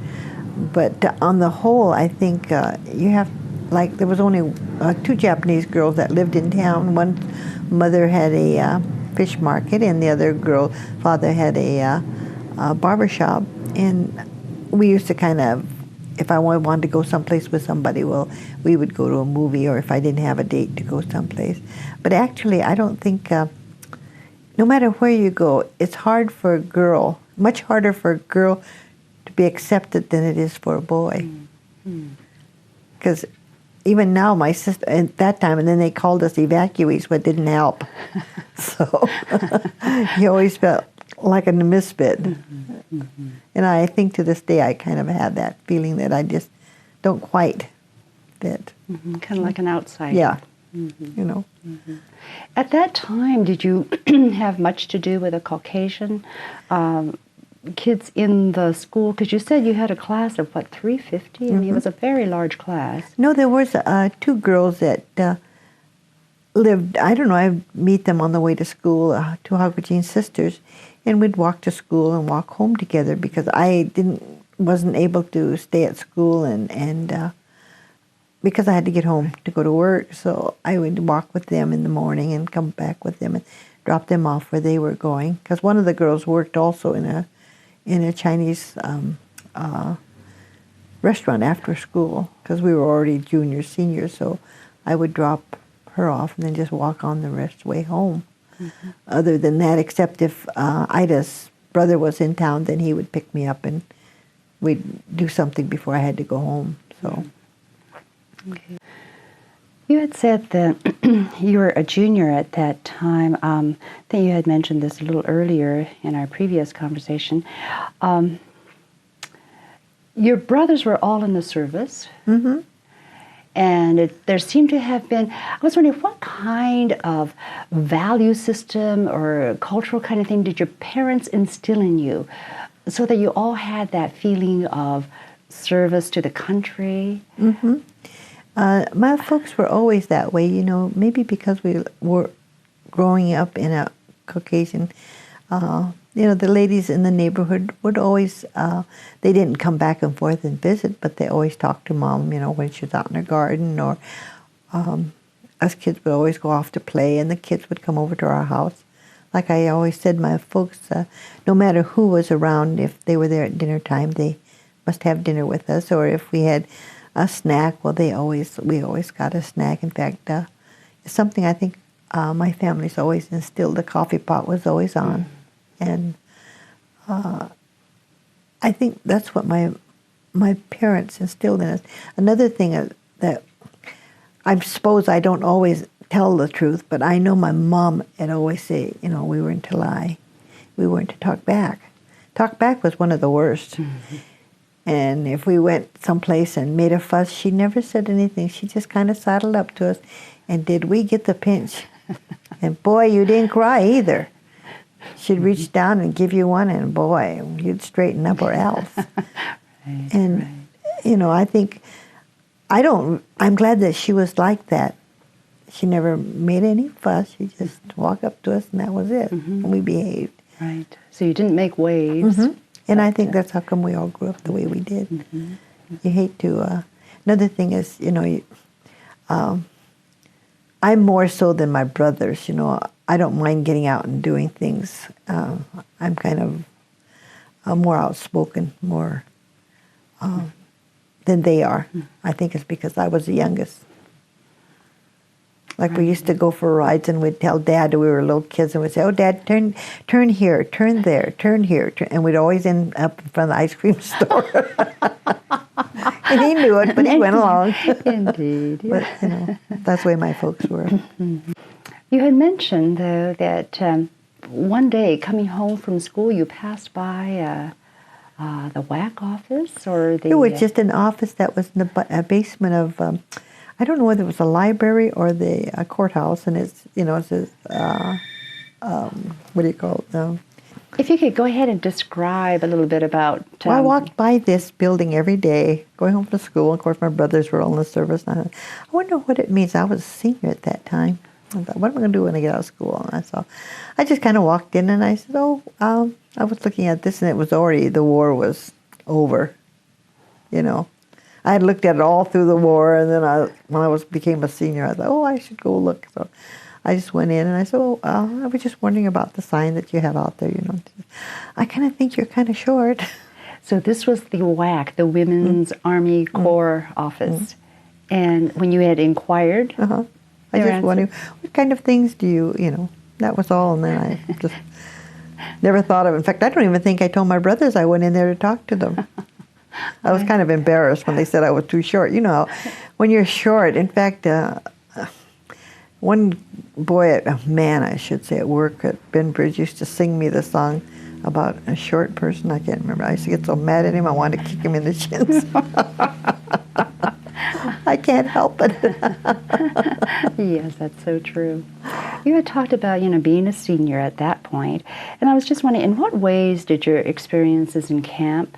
But on the whole, I think you have, like, there was only 2 Japanese girls that lived in town. One mother had a fish market, and the other girl father had a barber shop. And we used to kind of, if I wanted to go someplace with somebody, well, we would go to a movie, or if I didn't have a date, to go someplace. But actually, I don't think, no matter where you go, it's hard for a girl, much harder for a girl to be accepted than it is for a boy. Because even now, my sister, at that time, and then they called us evacuees, but didn't help. So you always felt like a misfit. And I think to this day I kind of have that feeling that I just don't quite fit. Kind of like an outsider. Yeah, you know. At that time, did you have much to do with the Caucasian kids in the school? Because you said you had a class of, what, 350? I mean, it was a very large class. No, there was 2 girls that lived, I don't know, I'd meet them on the way to school, 2 Hakuchin sisters, and we'd walk to school and walk home together, because I wasn't able to stay at school, and because I had to get home to go to work, so I would walk with them in the morning and come back with them and drop them off where they were going. Because one of the girls worked also in a Chinese restaurant after school, because we were already juniors, seniors, so I would drop her off and then just walk on the rest way home. Other than that, except if Ida's brother was in town, then he would pick me up and we'd do something before I had to go home. So. Okay. You had said that you were a junior at that time. I think you had mentioned this a little earlier in our previous conversation. Your brothers were all in the service. And there seemed to have been, I was wondering, what kind of value system or cultural kind of thing did your parents instill in you so that you all had that feeling of service to the country? My folks were always that way, you know, maybe because we were growing up in a Caucasian, you know, the ladies in the neighborhood would always, they didn't come back and forth and visit, but they always talked to Mom, you know, when she was out in her garden, or us kids would always go off to play, and the kids would come over to our house. Like I always said, my folks, no matter who was around, if they were there at dinner time, they must have dinner with us, or if we had a snack, well, we always got a snack. In fact, something I think my family's always instilled, the coffee pot was always on. And I think that's what my parents instilled in us. Another thing that I suppose I don't always tell the truth, but I know my mom had always say, you know, we weren't to lie. We weren't to talk back. Talk back was one of the worst. And if we went someplace and made a fuss, she never said anything. She just kind of sidled up to us. And did we get the pinch? And boy, you didn't cry either. She'd reach down and give you one, and boy, you'd straighten up or else. You know, I think, I'm glad that she was like that. she never made any fuss. She just walked up to us, and that was it. And we behaved. Right. So you didn't make waves. And I think that's how come we all grew up the way we did. You hate to. Another thing is, I'm more so than my brothers. I don't mind getting out and doing things. I'm kind of more outspoken, more than they are. I think it's because I was the youngest. Like we used to go for rides, and we'd tell Dad we were little kids, and we'd say, "Oh, Dad, turn here, turn there, turn here," and we'd always end up in front of the ice cream store. And he knew it, but he went along. Indeed. But that's the way my folks were. You had mentioned, though, that one day coming home from school, you passed by the WAC office, or the. It was just an office that was in the basement of. I don't know whether it was a library or the courthouse, and it's what do you call it? If you could go ahead and describe a little bit about. Well, I walked by this building every day, going home from school. Of course, my brothers were all in the service. And I wonder what it means. I was a senior at that time. I thought, what am I going to do when I get out of school? And I just kind of walked in, and I said, I was looking at this, and it was already, the war was over, I had looked at it all through the war, and then when I became a senior, I thought, I should go look. So I just went in, and I said, I was just wondering about the sign that you have out there. I kind of think you're kind of short. So this was the WAC, the Women's Army Corps office, and when you had inquired, I just wondered, what kind of things do you, that was all, and then I just never thought of it. In fact, I don't even think I told my brothers I went in there to talk to them. I was kind of embarrassed when they said I was too short. When you're short, in fact, one boy, I should say, at work at Benbridge used to sing me the song about a short person. I can't remember. I used to get so mad at him, I wanted to kick him in the shins. I can't help it. Yes, that's so true. You had talked about, being a senior at that point, and I was just wondering, in what ways did your experiences in camp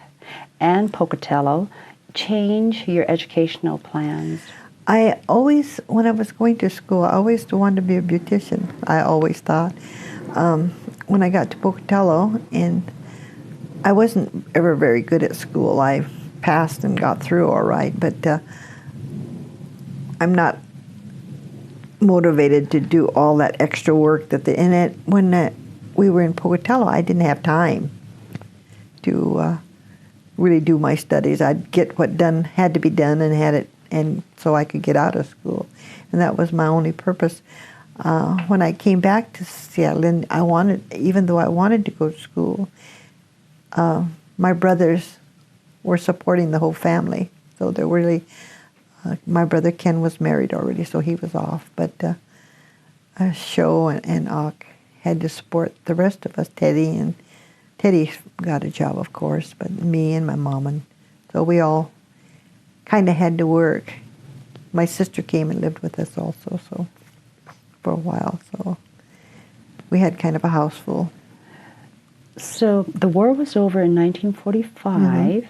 and Pocatello change your educational plans? I always, when I was going to school, I always wanted to be a beautician, I always thought. When I got to Pocatello, and I wasn't ever very good at school. I passed and got through all right, but I'm not motivated to do all that extra work when we were in Pocatello, I didn't have time to really do my studies. I'd get what had to be done, and so I could get out of school, and that was my only purpose. When I came back to Seattle, and even though I wanted to go to school, my brothers were supporting the whole family, so they're really. My brother Ken was married already, so he was off, but Sho and Ock had to support the rest of us. Teddy got a job, of course, but me and my mom, and so we all kind of had to work. My sister came and lived with us also, so for a while, so we had kind of a house full. So the war was over in 1945,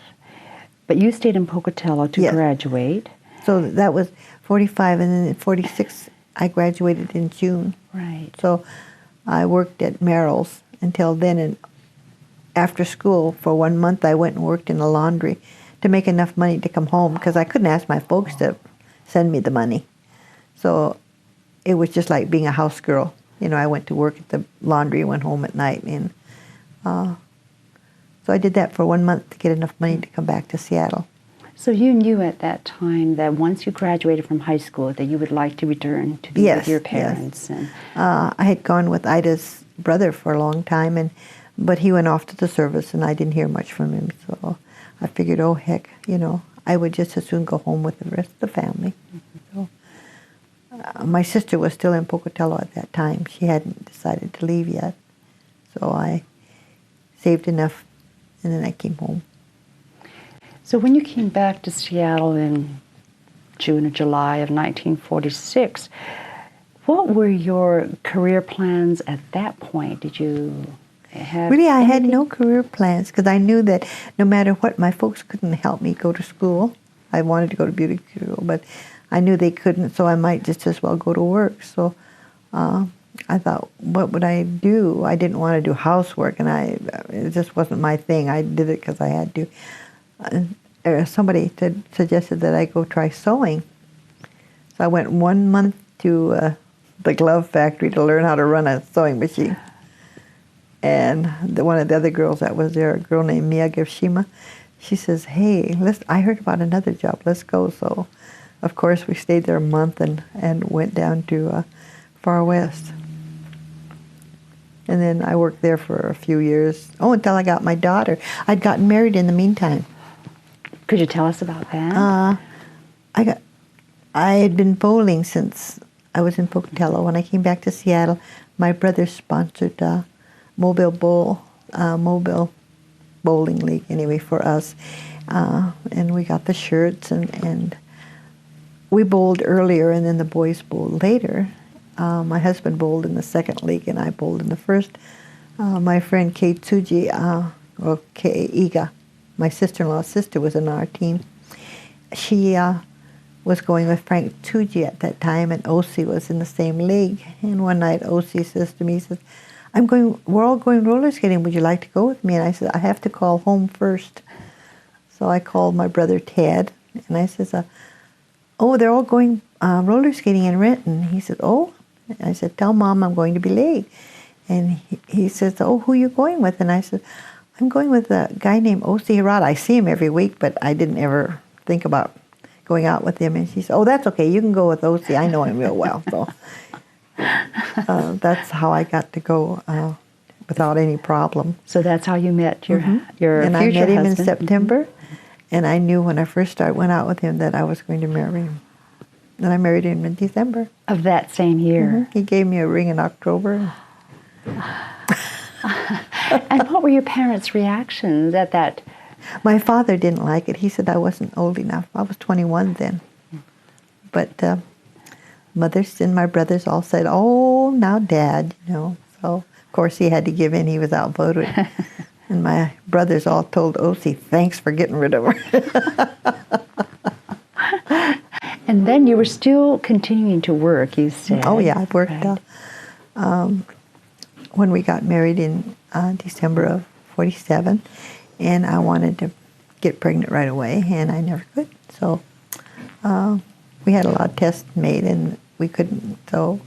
but you stayed in Pocatello to graduate. So that was 45, and then in 46, I graduated in June. Right. So I worked at Merrill's until then, and after school, for 1 month, I went and worked in a laundry to make enough money to come home, because I couldn't ask my folks to send me the money. So it was just like being a house girl. I went to work at the laundry, went home at night, and so I did that for 1 month to get enough money to come back to Seattle. So you knew at that time that once you graduated from high school that you would like to return to be with your parents. Yes. And I had gone with Ida's brother for a long time, but he went off to the service, and I didn't hear much from him. So I figured, heck, I would just as soon go home with the rest of the family. So, my sister was still in Pocatello at that time. She hadn't decided to leave yet. So I saved enough, and then I came home. So when you came back to Seattle in June or July of 1946, what were your career plans at that point? Did you have Really, I had anything? no career plans, because I knew that no matter what, my folks couldn't help me go to school. I wanted to go to beauty school, but I knew they couldn't, so I might just as well go to work. So I thought, what would I do? I didn't want to do housework, and it just wasn't my thing. I did it because I had to. Somebody suggested that I go try sewing. So I went 1 month to the glove factory to learn how to run a sewing machine. And one of the other girls that was there, a girl named Miyagashima, she says, hey, I heard about another job, let's go. So, of course, we stayed there a month and went down to Far West. And then I worked there for a few years. Oh, until I got my daughter. I'd gotten married in the meantime. Could you tell us about that? I had been bowling since I was in Pocatello. When I came back to Seattle, my brother sponsored a mobile bowling league anyway for us, and we got the shirts and we bowled earlier, and then the boys bowled later. My husband bowled in the second league, and I bowled in the first. My friend Kate Tsuji, or Iga, my sister-in-law's sister, was in our team. She was going with Frank Tsuji at that time, and Osi was in the same league. And one night, Osi says to me, he says, we're all going roller skating. Would you like to go with me? And I said, I have to call home first. So I called my brother Ted, and I says, oh, they're all going roller skating in Renton. He said, oh. I said, tell Mom I'm going to be late. And he says, oh, who are you going with? And I said, I'm going with a guy named Osi Hirata. I see him every week, but I didn't ever think about going out with him. And she said, oh, that's okay. You can go with Osi. I know him real well. So that's how I got to go without any problem. So that's how you met your future And I met him husband. in September, and I knew when I first went out with him that I was going to marry him. And I married him in December. Of that same year. He gave me a ring in October. And what were your parents' reactions at that? My father didn't like it. He said I wasn't old enough. I was 21 then. But mothers and my brothers all said, oh, now Dad, you know. So, of course, he had to give in. He was outvoted. And my brothers all told Osi, thanks for getting rid of her. And then you were still continuing to work, you said. Oh, yeah, I worked right. When we got married in December of 47, and I wanted to get pregnant right away, and I never could. So we had a lot of tests made, and we couldn't. So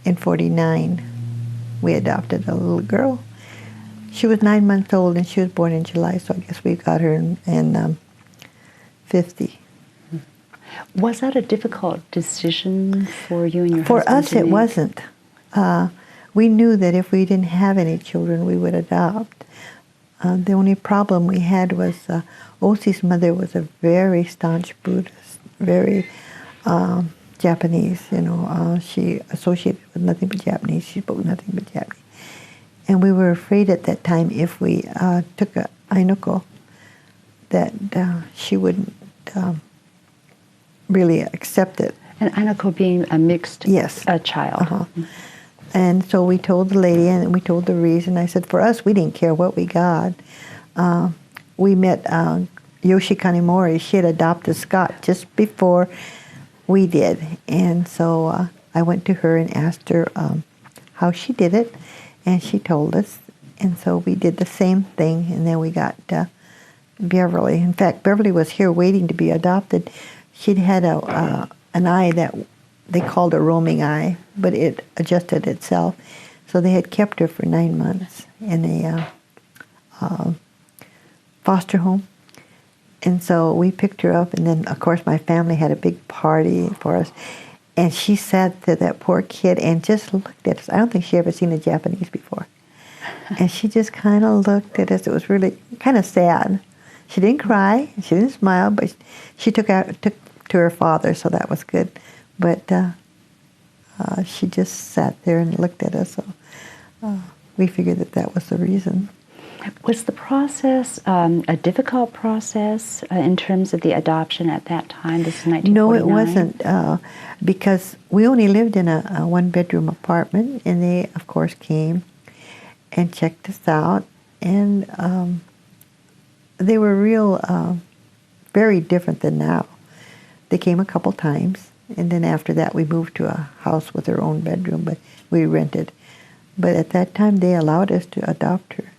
in 49, we adopted a little girl. She was 9 months old, and she was born in July, so I guess we got her in 50. Was that a difficult decision for you and your husband? For us, to it make? wasn't. We knew that if we didn't have any children, we would adopt. The only problem we had was Osi's mother was a very staunch Buddhist, very Japanese. You know, she associated with nothing but Japanese. She spoke nothing but Japanese. And we were afraid at that time if we took a Ainoko that she wouldn't really accept it. And Anako being a mixed Yes. child. Uh-huh. And so we told the lady, and we told the reason. I said, for us, we didn't care what we got. We met Yoshi Kanemori. She had adopted Scott just before we did. And so I went to her and asked her how she did it, and she told us. And so we did the same thing, and then we got Beverly. In fact, Beverly was here waiting to be adopted. She'd had an eye that they called a roaming eye, but it adjusted itself. So they had kept her for 9 months in a foster home. And so we picked her up, and then, of course, my family had a big party for us. And she sat to that poor kid and just looked at us. I don't think she ever seen a Japanese before. And she just kind of looked at us. It was really kind of sad. She didn't cry, she didn't smile, but she took to her father, so that was good. But she just sat there and looked at us. So we figured that was the reason. Was the process a difficult process in terms of the adoption at that time? This is 1949. No, it wasn't, because we only lived in a one-bedroom apartment, and they, of course, came and checked us out, and they were very different than now. they came a couple times, and then after that we moved to a house with our own bedroom, but we rented. But at that time they allowed us to adopt her.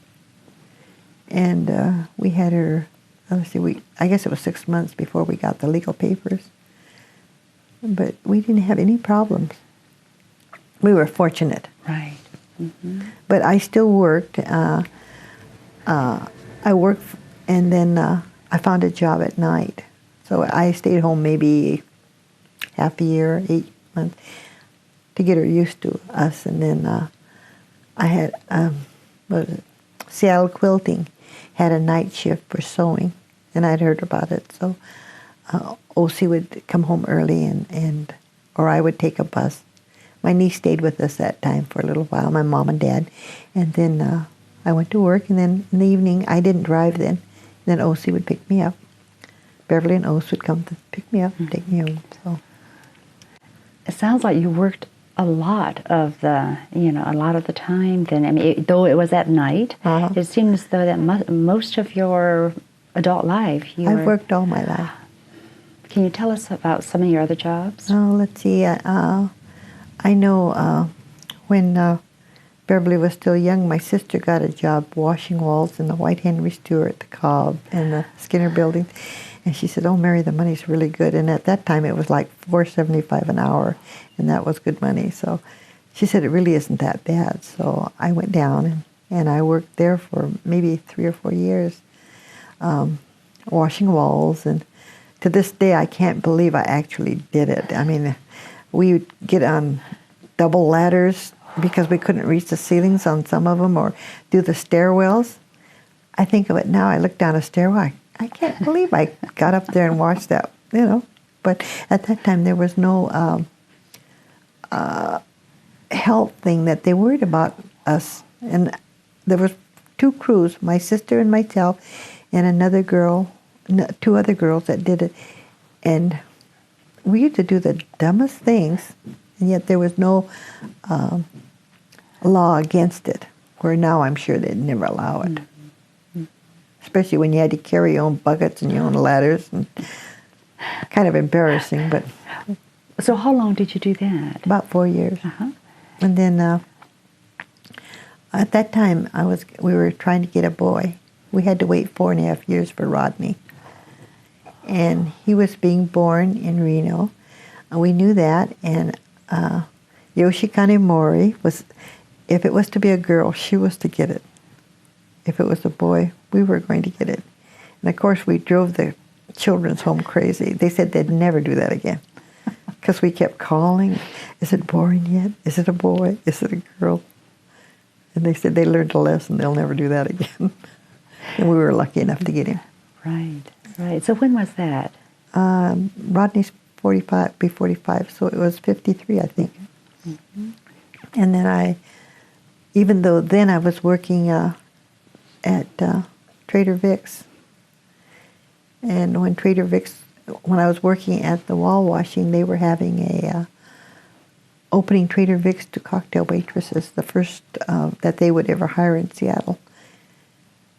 And we had her, I guess it was 6 months before we got the legal papers. But we didn't have any problems. We were fortunate. Right. Mm-hmm. But I still worked. I worked, and then I found a job at night. So I stayed home maybe half a year, 8 months, to get her used to us. And then I had, what was it? Seattle Quilting had a night shift for sewing, and I'd heard about it. So OC would come home early, or I would take a bus. My niece stayed with us that time for a little while, my mom and dad. And then I went to work, and then in the evening, I didn't drive then. Then OC would pick me up. Beverly and OC would come to pick me up and take me home. So it sounds like you worked a lot of the time then. I mean, though it was at night, it seems as though that most of your adult life I've worked all my life. Can you tell us about some of your other jobs? Oh, let's see. I know when Beverly was still young, my sister got a job washing walls in the White Henry Stewart, the Cobb, and the Skinner buildings. And she said, "Oh, Mary, the money's really good." And at that time, it was like $4.75 an hour, and that was good money. So she said, "It really isn't that bad." So I went down, and I worked there for maybe 3 or 4 years, washing walls. And to this day, I can't believe I actually did it. I mean, we would get on double ladders because we couldn't reach the ceilings on some of them, or do the stairwells. I think of it now, I look down a stairwell, I can't believe I got up there and watched that, But at that time, there was no health thing that they worried about us. And there was 2 crews, my sister and myself, and another girl, 2 other girls that did it. And we used to do the dumbest things, and yet there was no law against it, where now I'm sure they'd never allow it. Mm-hmm. Especially when you had to carry your own buckets and your own ladders. And kind of embarrassing, but... So how long did you do that? About 4 years. Uh-huh. And then at that time, we were trying to get a boy. We had to wait 4.5 years for Rodney. And he was being born in Reno. We knew that, and Yoshikane Mori was, if it was to be a girl, she was to get it. If it was a boy, we were going to get it. And of course, we drove the children's home crazy. They said they'd never do that again, because we kept calling, "Is it born yet? Is it a boy? Is it a girl?" And they said they learned a lesson. They'll never do that again. And we were lucky enough to get him. Right, right. So when was that? Rodney's 45, be 45, so it was 53, I think. Mm-hmm. And then even though then I was working at Trader Vic's, and when I was working at the wall washing, they were having a opening Trader Vic's to cocktail waitresses, the first that they would ever hire in Seattle.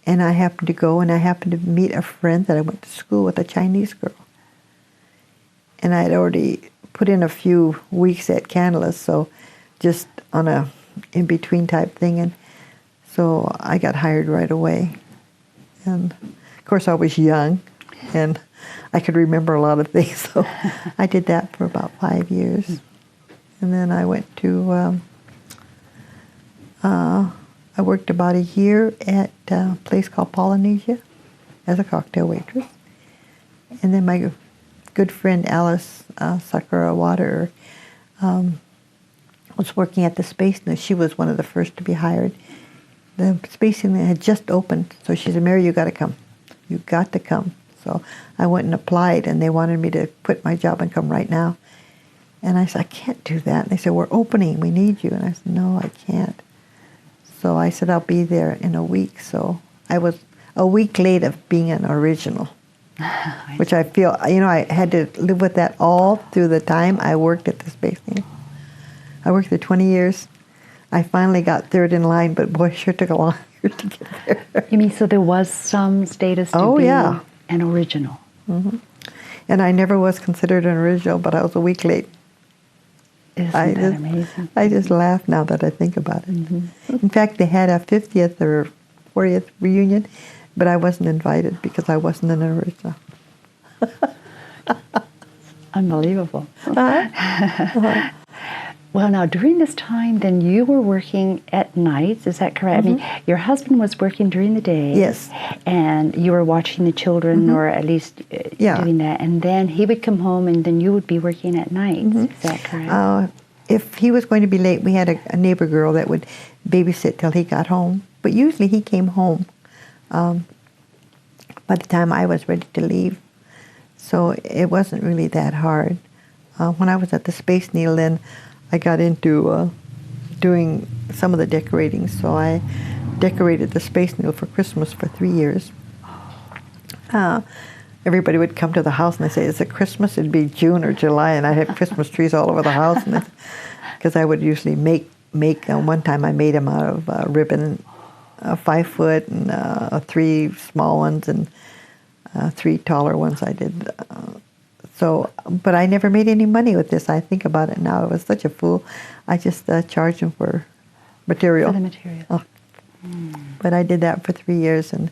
And I happened to go, and I happened to meet a friend that I went to school with, a Chinese girl. And I had already put in a few weeks at Canlis, so just on a in-between type thing. And so I got hired right away. And of course I was young, and I could remember a lot of things, so I did that for about 5 years. And then I went to, I worked about a year at a place called Polynesia as a cocktail waitress. And then my good friend Alice Sakura Water was working at the Space News. She was one of the first to be hired. The Space News had just opened, so she said, "Mary, you got to come. You got to come." So I went and applied, and they wanted me to quit my job and come right now. And I said, "I can't do that." And they said, "We're opening. We need you." And I said, "No, I can't." So I said, "I'll be there in a week." So I was a week late of being an original, which I feel, I had to live with that all through the time I worked at the Space News. I worked there 20 years. I finally got third in line, but boy, it sure took a long year to get there. You mean, so there was some status to be an original? Mm-hmm. And I never was considered an original, but I was a week late. Isn't that amazing? I just laugh now that I think about it. In fact, they had a 50th or 40th reunion, but I wasn't invited because I wasn't an original. Unbelievable. Well, now, during this time, then you were working at nights, is that correct? I mean, your husband was working during the day. Yes. And you were watching the children, or at least doing that. And then he would come home, and then you would be working at nights. Is that correct? If he was going to be late, we had a neighbor girl that would babysit till he got home. But usually he came home by the time I was ready to leave. So it wasn't really that hard. When I was at the Space Needle, then I got into doing some of the decorating. So I decorated the Space Needle for Christmas for 3 years. Everybody would come to the house and they'd say, is it Christmas? It'd be June or July, and I'd have Christmas trees all over the house. Because I would usually make one time I made them out of ribbon, 5 foot, and 3 small ones, and 3 taller ones I did. But I never made any money with this. I think about it now. I was such a fool. I just charged them for material. For the material. Oh. But I did that for 3 years and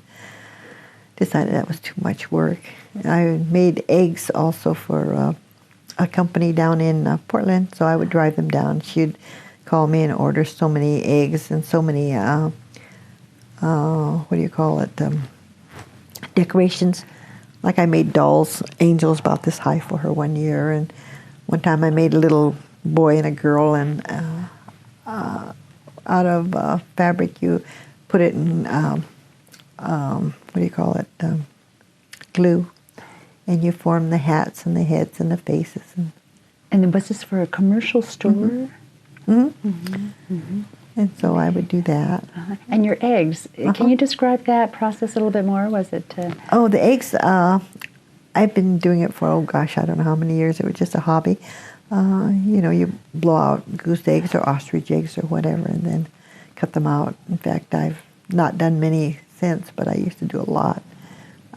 decided that was too much work. I made eggs also for a company down in Portland, so I would drive them down. She'd call me and order so many eggs and so many, decorations. Like I made dolls, angels about this high for her one year, and one time I made a little boy and a girl, and out of fabric you put it in, glue, and you form the hats and the heads and the faces. And was this for a commercial store? And so I would do that. And your eggs, can you describe that process a little bit more? Was it? Oh, the eggs, I've been doing it for, I don't know how many years. It was just a hobby. You blow out goose eggs or ostrich eggs or whatever and then cut them out. In fact, I've not done many since, but I used to do a lot.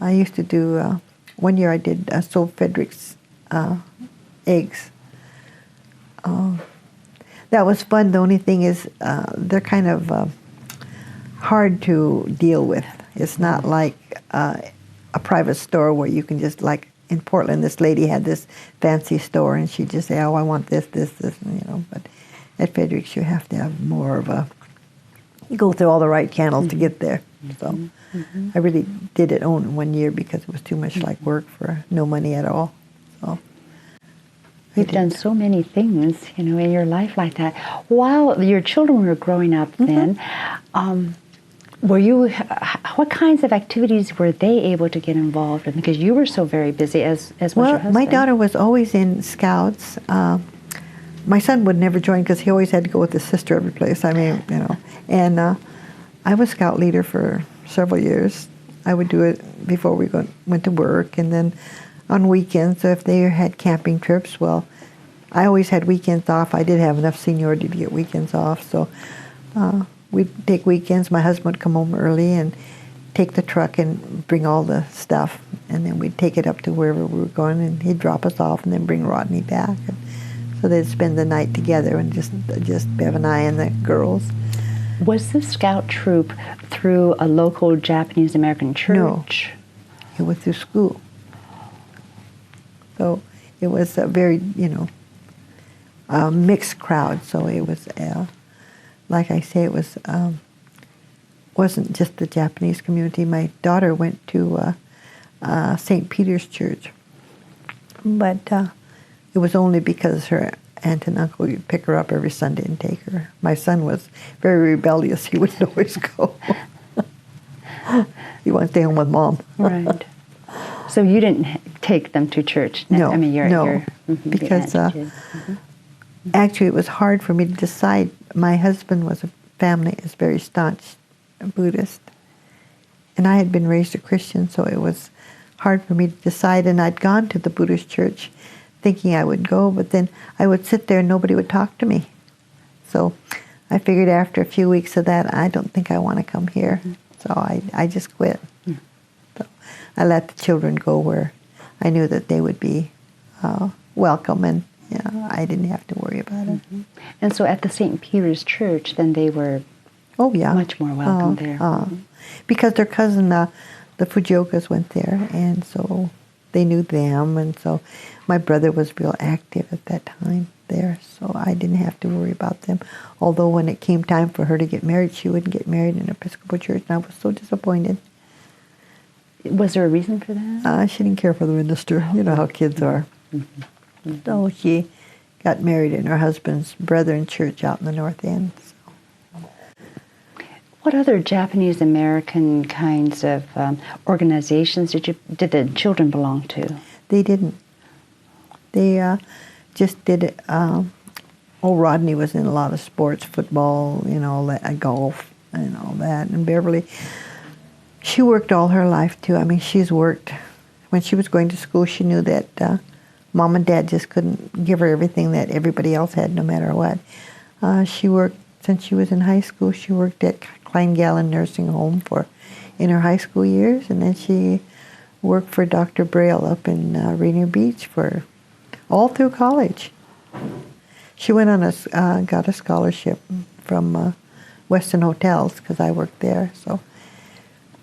I used to do, one year I did Soul Frederick's eggs. That was fun. The only thing is they're kind of hard to deal with. It's not like a private store where you can just, like in Portland, this lady had this fancy store and she'd just say, oh, I want this, and, but at Frederick's you have to have more of you go through all the right channels to get there. So I really did it only 1 year because it was too much like work for no money at all. So. You've done so many things, in your life like that. While your children were growing up then, what kinds of activities were they able to get involved in? Because you were so very busy, as was your husband. My daughter was always in Scouts. My son would never join because he always had to go with his sister every place. And I was Scout leader for several years. I would do it before we went to work, and then on weekends. So if they had camping trips, well, I always had weekends off. I did have enough seniority to get weekends off, so we'd take weekends. My husband would come home early and take the truck and bring all the stuff, and then we'd take it up to wherever we were going, and he'd drop us off and then bring Rodney back. And so they'd spend the night together, and just Bev and I and the girls. Was the Scout troop through a local Japanese American church? No, it was through school. So it was a very, mixed crowd. So it was, like I say, it wasn't just the Japanese community. My daughter went to St. Peter's Church, but it was only because her aunt and uncle would pick her up every Sunday and take her. My son was very rebellious. He wouldn't always go. He wanted to stay home with Mom. Right. So you didn't take them to church? No, I mean, because actually it was hard for me to decide. My husband is very staunch Buddhist, and I had been raised a Christian, so it was hard for me to decide. And I'd gone to the Buddhist church thinking I would go, but then I would sit there and nobody would talk to me. So I figured after a few weeks of that, I don't think I want to come here. So I just quit. So I let the children go where I knew that they would be welcome, and I didn't have to worry about it. Mm-hmm. And so at the St. Peter's Church, then they were Oh yeah, much more welcome there. Because their cousin, the Fujiokas, went there, and so they knew them, and so my brother was real active at that time there, so I didn't have to worry about them. Although when it came time for her to get married, she wouldn't get married in an Episcopal church, and I was so disappointed. Was there a reason for that? She didn't care for the minister. You know how kids are. Mm-hmm. So she got married in her husband's Brethren church out in the North End. So. What other Japanese American kinds of organizations did the children belong to? They didn't. They just did it. Rodney was in a lot of sports, football, golf, and all that. And Beverly, she worked all her life too. I mean, she's worked. When she was going to school, she knew that Mom and Dad just couldn't give her everything that everybody else had, no matter what. She worked since she was in high school. She worked at Klein-Gallen Nursing Home in her high school years, and then she worked for Dr. Braille up in Rainier Beach for all through college. She went on got a scholarship from Westin Hotels because I worked there, so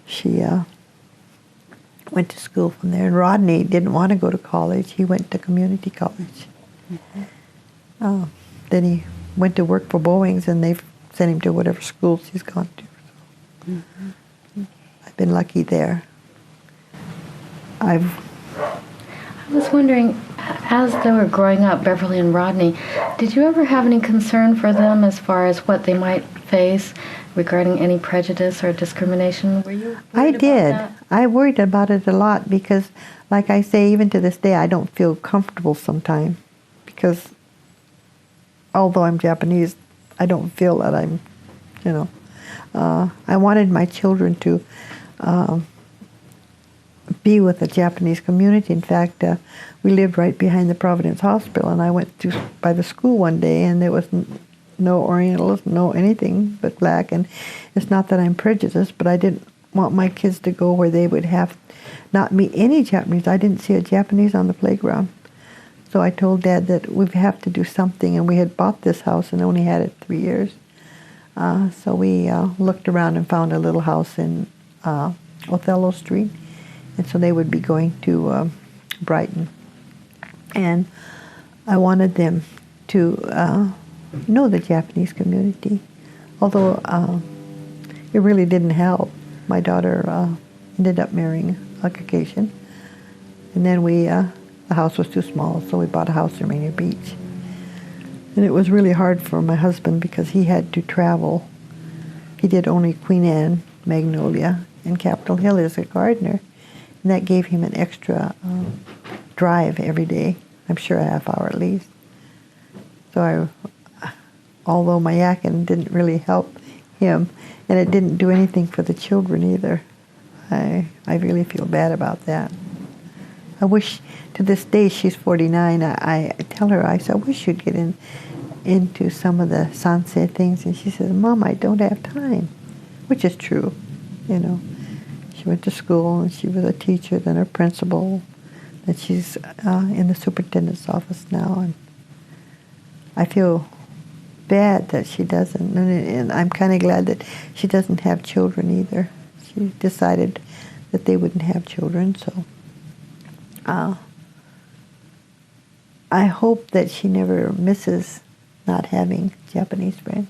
she went to school from there. And Rodney didn't want to go to college. He went to community college. Mm-hmm. Then he went to work for Boeing's, and they've sent him to whatever schools he's gone to. So. Mm-hmm. I've been lucky there. I was wondering, as they were growing up, Beverly and Rodney, did you ever have any concern for them as far as what they might face regarding any prejudice or discrimination? Were you worried I did. about that? I worried about it a lot because, like I say, even to this day, I don't feel comfortable sometimes because although I'm Japanese, I don't feel that I'm, I wanted my children to be with the Japanese community. In fact, we lived right behind the Providence Hospital, and I went by the school one day, and there was no Orientals, no anything but black. And it's not that I'm prejudiced, but I didn't want my kids to go where they would have not meet any Japanese. I didn't see a Japanese on the playground. So I told Dad that we have to do something, and we had bought this house and only had it 3 years. So we looked around and found a little house in Othello Street, and so they would be going to Brighton. And I wanted them to know the Japanese community, although it really didn't help. My daughter ended up marrying a Caucasian, and then the house was too small, so we bought a house in Rainier Beach. And it was really hard for my husband because he had to travel. He did only Queen Anne, Magnolia, and Capitol Hill as a gardener, and that gave him an extra drive every day, I'm sure a half hour at least. So although my yakking didn't really help him, and it didn't do anything for the children either, I really feel bad about that. I wish, to this day, she's 49, I tell her, I said, I wish you'd get into some of the sansei things, and she says, Mom, I don't have time, which is true, She went to school, and she was a teacher, then a principal, and she's in the superintendent's office now, and I feel bad that she doesn't, and I'm kind of glad that she doesn't have children either. She decided that they wouldn't have children, so I hope that she never misses not having Japanese friends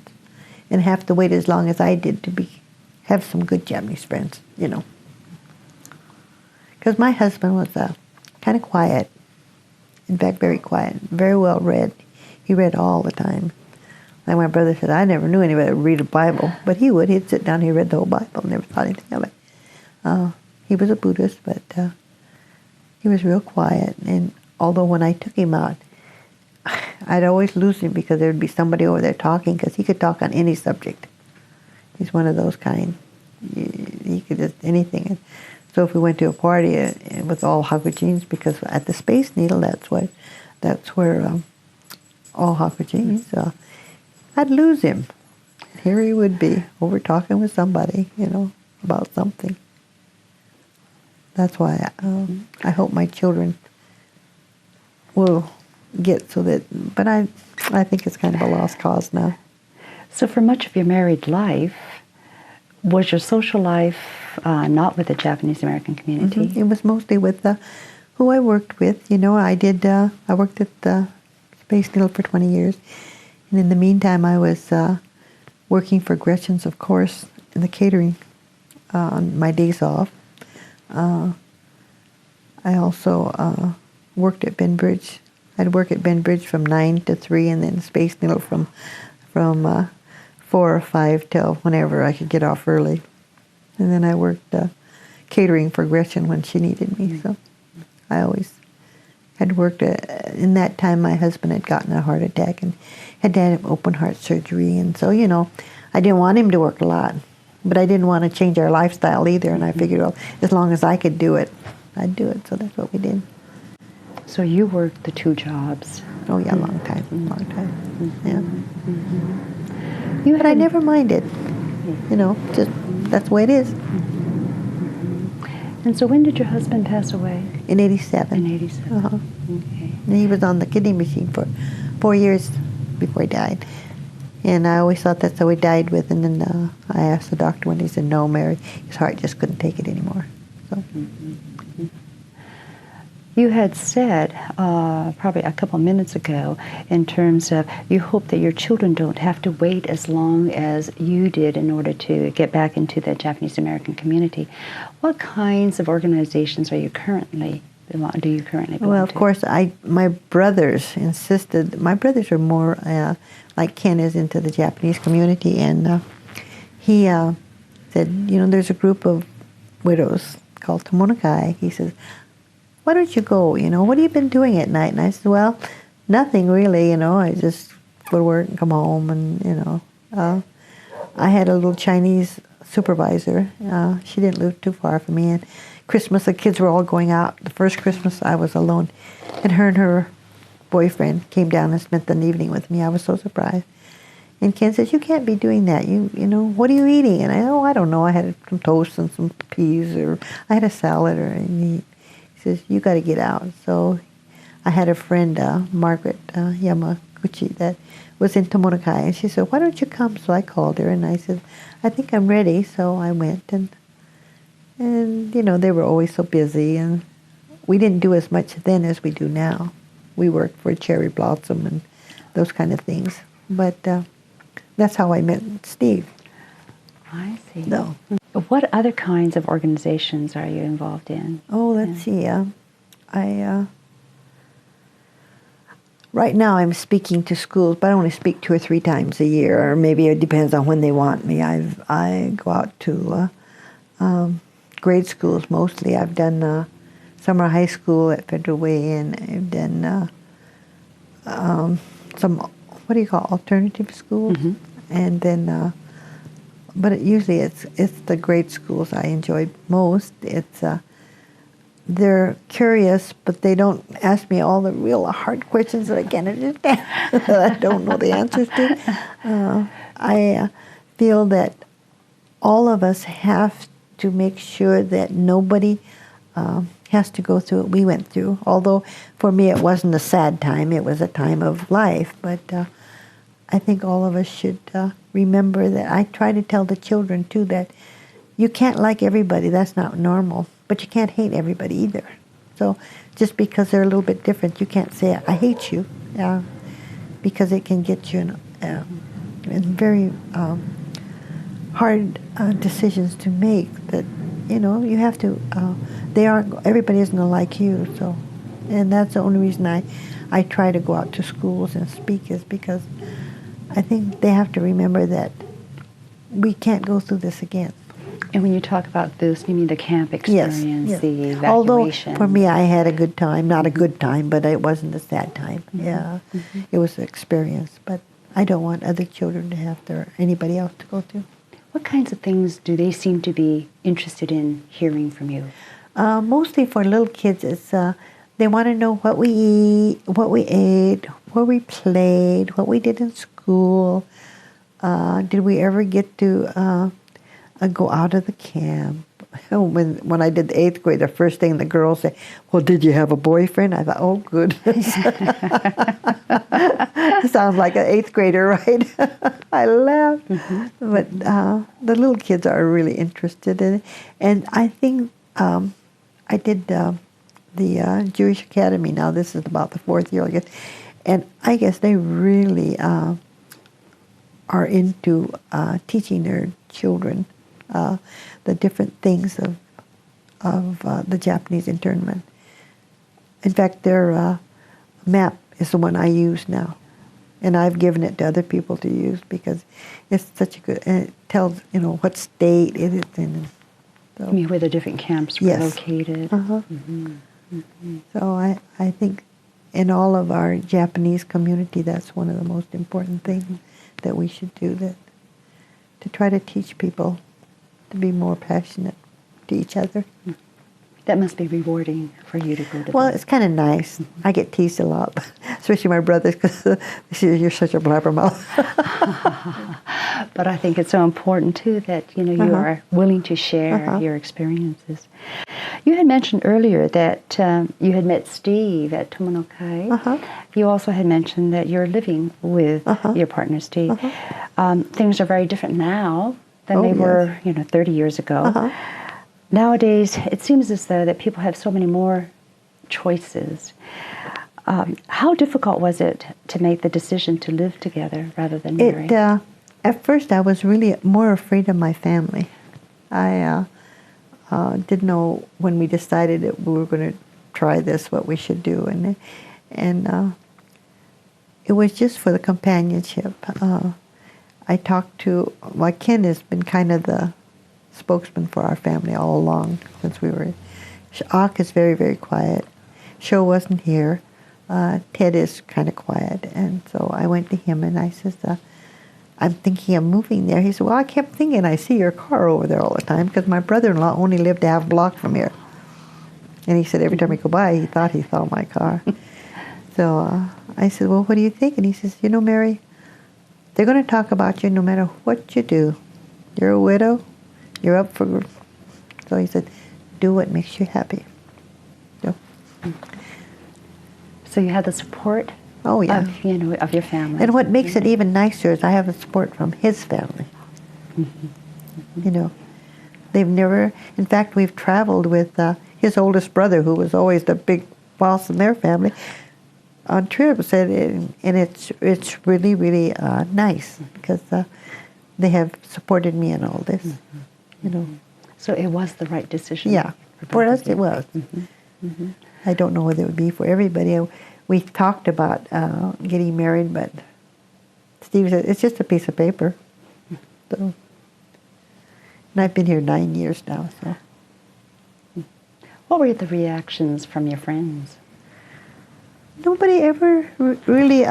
and have to wait as long as I did to have some good Japanese friends, Because my husband was kind of quiet, in fact, very quiet, very well read. He read all the time. Like my brother said, I never knew anybody would read a Bible, but he would. He'd sit down, he read the whole Bible, never thought anything of it. He was a Buddhist, but he was real quiet. And although when I took him out, I'd always lose him because there would be somebody over there talking, because he could talk on any subject. He's one of those kind. He could just anything. And so if we went to a party with all Hakuchins, because at the Space Needle, that's where all Hakuchins, I'd lose him. Here he would be over talking with somebody, about something. that's why I hope my children will get so that. But I think it's kind of a lost cause now. So for much of your married life, was your social life not with the Japanese American community? It was mostly with who I worked with. You know, I worked at the Space Needle for 20 years. And in the meantime, I was working for Gretchen's, of course, in the catering on my days off. I also worked at Ben Bridge. I'd work at Ben Bridge from 9 to 3, and then Space Needle from 4 or 5 till whenever I could get off early. And then I worked catering for Gretchen when she needed me. So I always had worked. In that time, my husband had gotten a heart attack and had to have open heart surgery. And so, you know, I didn't want him to work a lot. But I didn't want to change our lifestyle either. And I figured, well, as long as I could do it, I'd do it. So that's what we did. So you worked the 2 jobs. Oh, yeah, long time. Yeah. You But I never minded. You know, just that's the way it is. And so when did your husband pass away? In 87. In 87. Uh-huh. Okay. And he was on the kidney machine for 4 years before he died. And I always thought that's how he died with. And then I asked the doctor when he said, no, Mary, his heart just couldn't take it anymore. So. You had said probably a couple minutes ago in terms of you hope that your children don't have to wait as long as you did in order to get back into the Japanese American community. What kinds of organizations do you currently belong to? Well, of course, my brothers insisted. My brothers are more like Ken is into the Japanese community, and he said, you know, there's a group of widows called Tomonokai. He says, why don't you go? You know, what have you been doing at night? And I said, well, nothing really. You know, I just go to work and come home, and you know, I had a little Chinese supervisor. She didn't live too far from me, and Christmas, the kids were all going out. The first Christmas, I was alone. And her boyfriend came down and spent the evening with me. I was so surprised. And Ken says, you can't be doing that. You know, what are you eating? And I don't know. I had some toast and some peas, or I had a salad. He says, you got to get out. So I had a friend, Margaret Yamaguchi, that was in Tomonokai. And she said, why don't you come? So I called her, and I said, I think I'm ready. So I went, and you know, they were always so busy, and we didn't do as much then as we do now. We worked for Cherry Blossom and those kind of things. But that's how I met Steve. I see. No. What other kinds of organizations are you involved in? Oh, let's see. Right now I'm speaking to schools, but I only speak 2 or 3 times a year, or maybe it depends on when they want me. I go out to grade schools mostly. I've done summer high school at Federal Way, and I've done some, what do you call, alternative schools? Mm-hmm. And then, but usually it's the grade schools I enjoy most. It's they're curious, but they don't ask me all the real hard questions that I can't understand, that I don't know the answers to. I feel that all of us have to make sure that nobody has to go through what we went through. Although for me it wasn't a sad time, it was a time of life. But I think all of us should remember that. I try to tell the children too that you can't like everybody, that's not normal. But you can't hate everybody either. So just because they're a little bit different, you can't say, I hate you, because it can get you in very hard decisions to make that, you know, you have to, everybody isn't going to like you. So, and that's the only reason I try to go out to schools and speak, is because I think they have to remember that we can't go through this again. And when you talk about this, you mean the camp experience, yes. the evacuation? Although for me, I had a good time. Not a good time, but it wasn't a sad time. Mm-hmm. Yeah, mm-hmm. It was an experience. But I don't want other children to have to, or anybody else to go through. What kinds of things do they seem to be interested in hearing from you? Mostly for little kids, it's they want to know what we eat, what we ate, where we played, what we did in school. Did we ever get to go out of the camp? when I did the 8th grade, the first thing the girls say, well, did you have a boyfriend? I thought, oh, goodness. Sounds like an 8th grader, right? I laughed. But the little kids are really interested in it. And I think I did the Jewish Academy. Now this is about the 4th year, I guess. And I guess they really are into teaching their children the different things of the Japanese internment. In fact, their map is the one I use now. And I've given it to other people to use because it's such a good, and it tells, what state it is in. So, I mean, where the different camps were located. So I think in all of our Japanese community, that's one of the most important things that we should do, that to try to teach people to be more passionate to each other. That must be rewarding for you to go to. Well, it's kind of nice. I get teased a lot, especially my brothers, because they say, you're such a blabbermouth. But I think it's so important, too, that, you are willing to share your experiences. You had mentioned earlier that you had met Steve at Tomonokai. You also had mentioned that you're living with your partner, Steve. Things are very different now than they were, 30 years ago. Nowadays, it seems as though that people have so many more choices. How difficult was it to make the decision to live together rather than marry? At first, I was really more afraid of my family. I didn't know when we decided that we were going to try this what we should do, and it was just for the companionship. I talked to Ken has been kind of the spokesman for our family all along since we were. Ak is very, very quiet. Sho wasn't here. Ted is kind of quiet, and so I went to him and I said, I'm thinking of moving there. He said, well, I kept thinking I see your car over there all the time because my brother-in-law only lived a half block from here. And he said every time he go by, he thought he saw my car. So I said, well, what do you think? And he says, Mary, they're going to talk about you no matter what you do. You're a widow. You're up for... So he said, do what makes you happy. So you had the support of your family. And what makes it even nicer is I have the support from his family. They've never... In fact, we've traveled with his oldest brother, who was always the big boss in their family, on trips. And it's really, really nice because they have supported me in all this. So it was the right decision. Yeah, for us it was. I don't know whether it would be for everybody. We talked about getting married, but Steve said, it's just a piece of paper. So, and I've been here 9 years now. So, what were the reactions from your friends? Nobody ever really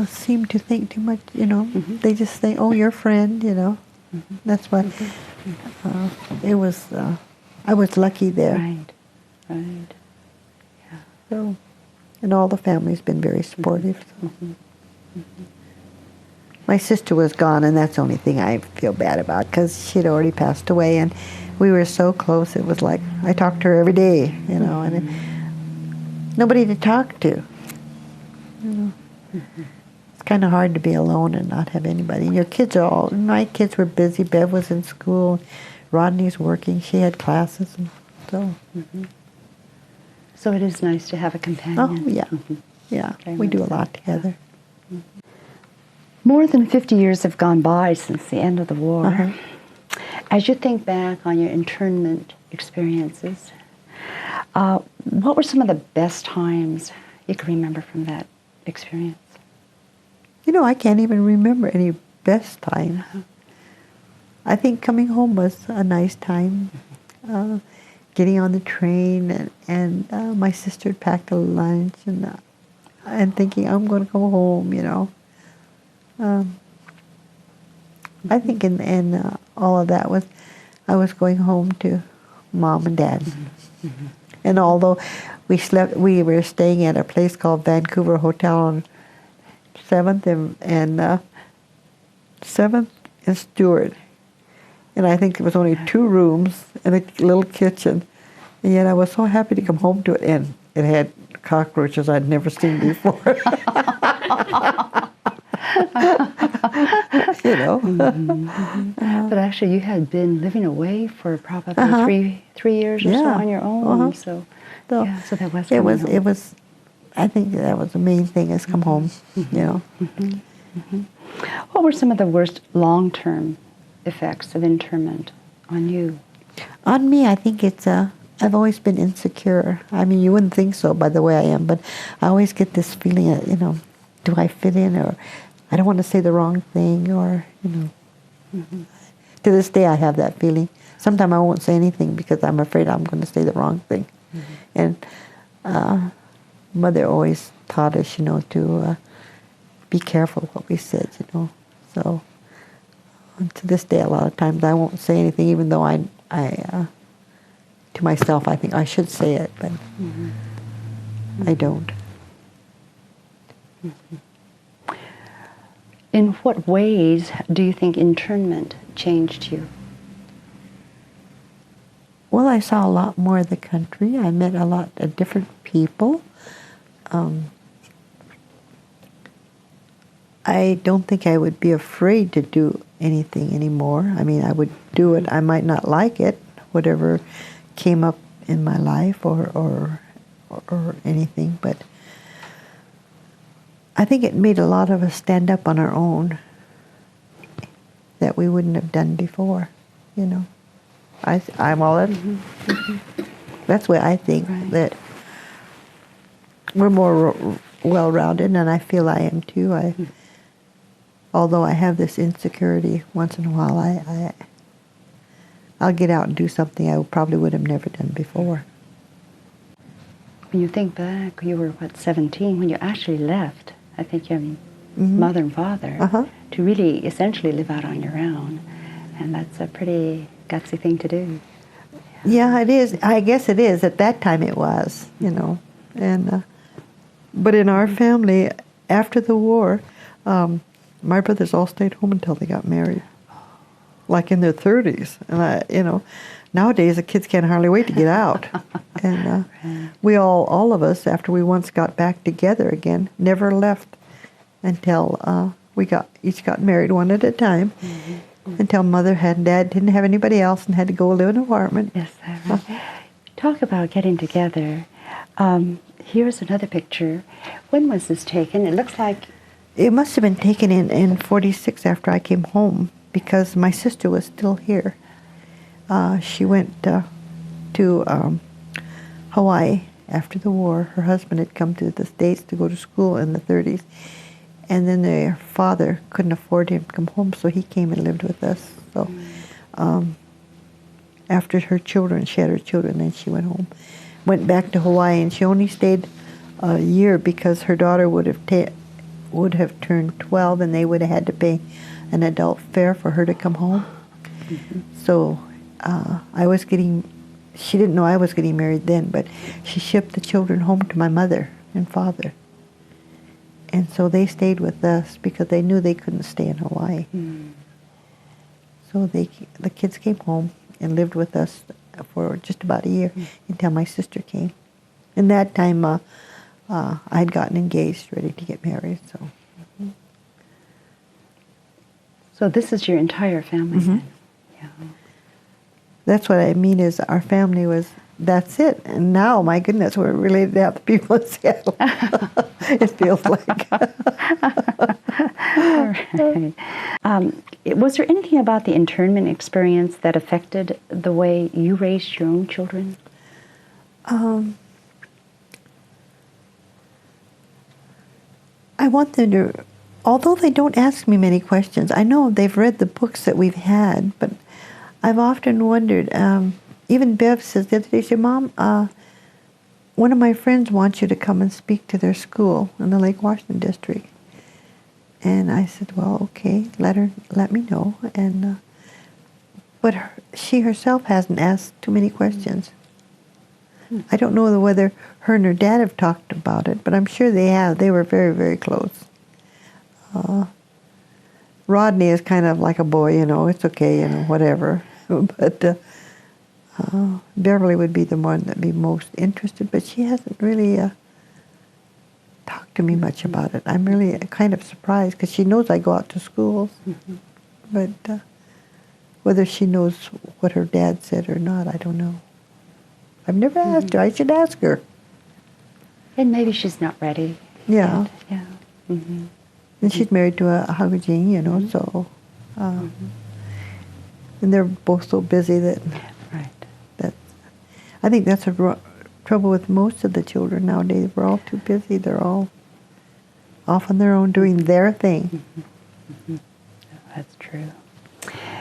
seemed to think too much. They just think, "Oh, your friend," That's why it was. I was lucky there. Right. Yeah. So, and all the family's been very supportive. So. My sister was gone, and that's the only thing I feel bad about because she'd already passed away, and we were so close. It was like I talked to her every day, and nobody to talk to. It's kind of hard to be alone and not have anybody. And your kids are my kids were busy. Bev was in school. Rodney's working. She had classes, and so. So it is nice to have a companion. Oh, yeah. Yeah, we do a lot together. More than 50 years have gone by since the end of the war. As you think back on your internment experiences, what were some of the best times you can remember from that experience? I can't even remember any best time. I think coming home was a nice time. Getting on the train and my sister had packed a lunch and thinking I'm going to go home. I think in all of that was I was going home to Mom and Dad. And although we were staying at a place called Vancouver Hotel on 7th and 7th and Stewart. And I think there was only 2 rooms and a little kitchen. And yet I was so happy to come home to it, and it had cockroaches I'd never seen before. You know. But actually, you had been living away for probably Uh-huh. three years or so Yeah. on your own. Uh-huh. So, So yeah, so that was it coming was. home. It was. I think that was the main thing, is come home. You know. What were some of the worst long-term effects of internment on you? On me, I think it's I've always been insecure. I mean, you wouldn't think so by the way I am, but I always get this feeling that, you know, do I fit in, or I don't want to say the wrong thing, or, you know. To this day, I have that feeling. Sometimes I won't say anything because I'm afraid I'm going to say the wrong thing. And Mother always taught us, you know, to be careful what we said, you know. So to this day, a lot of times I won't say anything, even though I to myself, I think I should say it, but I don't. In what ways do you think internment changed you? Well, I saw a lot more of the country. I met a lot of different people. I don't think I would be afraid to do anything anymore. I mean, I would do it. I might not like it, whatever came up in my life or anything, but I think it made a lot of us stand up on our own that we wouldn't have done before, you know. I'm all in. That's why I think that we're more well-rounded, and I feel I am too. Although I have this insecurity, once in a while I'll get out and do something I probably would have never done before. When you think back, you were, 17 when you actually left, I think, your mother and father to really essentially live out on your own. And that's a pretty gutsy thing to do. Yeah, it is. I guess it is. At that time it was, you know. And but in our family, after the war, my brothers all stayed home until they got married, like in their 30s. And you know, nowadays the kids can't hardly wait to get out. And we all of us, after we once got back together again, never left until we each got married one at a time. Until Mother and Dad didn't have anybody else and had to go live in an apartment. Yes, that's right. Talk about getting together. Here's another picture. When was this taken? It looks like... It must have been taken in 46 after I came home, because my sister was still here. She went to Hawaii after the war. Her husband had come to the States to go to school in the 30s. And then their father couldn't afford him to come home, so he came and lived with us. So after she had her children, then she went home. Went back to Hawaii, and she only stayed a year because her daughter would have turned 12, and they would have had to pay an adult fare for her to come home. So she didn't know I was getting married then, but she shipped the children home to my mother and father. And so they stayed with us because they knew they couldn't stay in Hawaii. So the kids came home and lived with us for just about a year until my sister came. And that time I had gotten engaged, ready to get married. So this is your entire family then? Yeah. That's what I mean, is our family was, that's it. And now, my goodness, we're related to half the people in Seattle. It feels like. Right. Was there anything about the internment experience that affected the way you raised your own children? I want them to, although they don't ask me many questions, I know they've read the books that we've had, but I've often wondered, even Bev says the other day, she said, Mom, one of my friends wants you to come and speak to their school in the Lake Washington district. And I said, well, okay, let me know. And but she herself hasn't asked too many questions. I don't know whether her and her dad have talked about it, but I'm sure they have. They were very, very close. Rodney is kind of like a boy, it's okay, whatever. But Beverly would be the one that'd be most interested, but she hasn't really talked to me much about it. I'm really kind of surprised because she knows I go out to schools, but whether she knows what her dad said or not, I don't know. I've never asked her. I should ask her. And maybe she's not ready. Yeah. Yet. Yeah. Mm-hmm. And she's married to a Hagujin, so... and they're both so busy that... Right. I think that's the trouble with most of the children nowadays. We're all too busy. They're all off on their own doing their thing. That's true.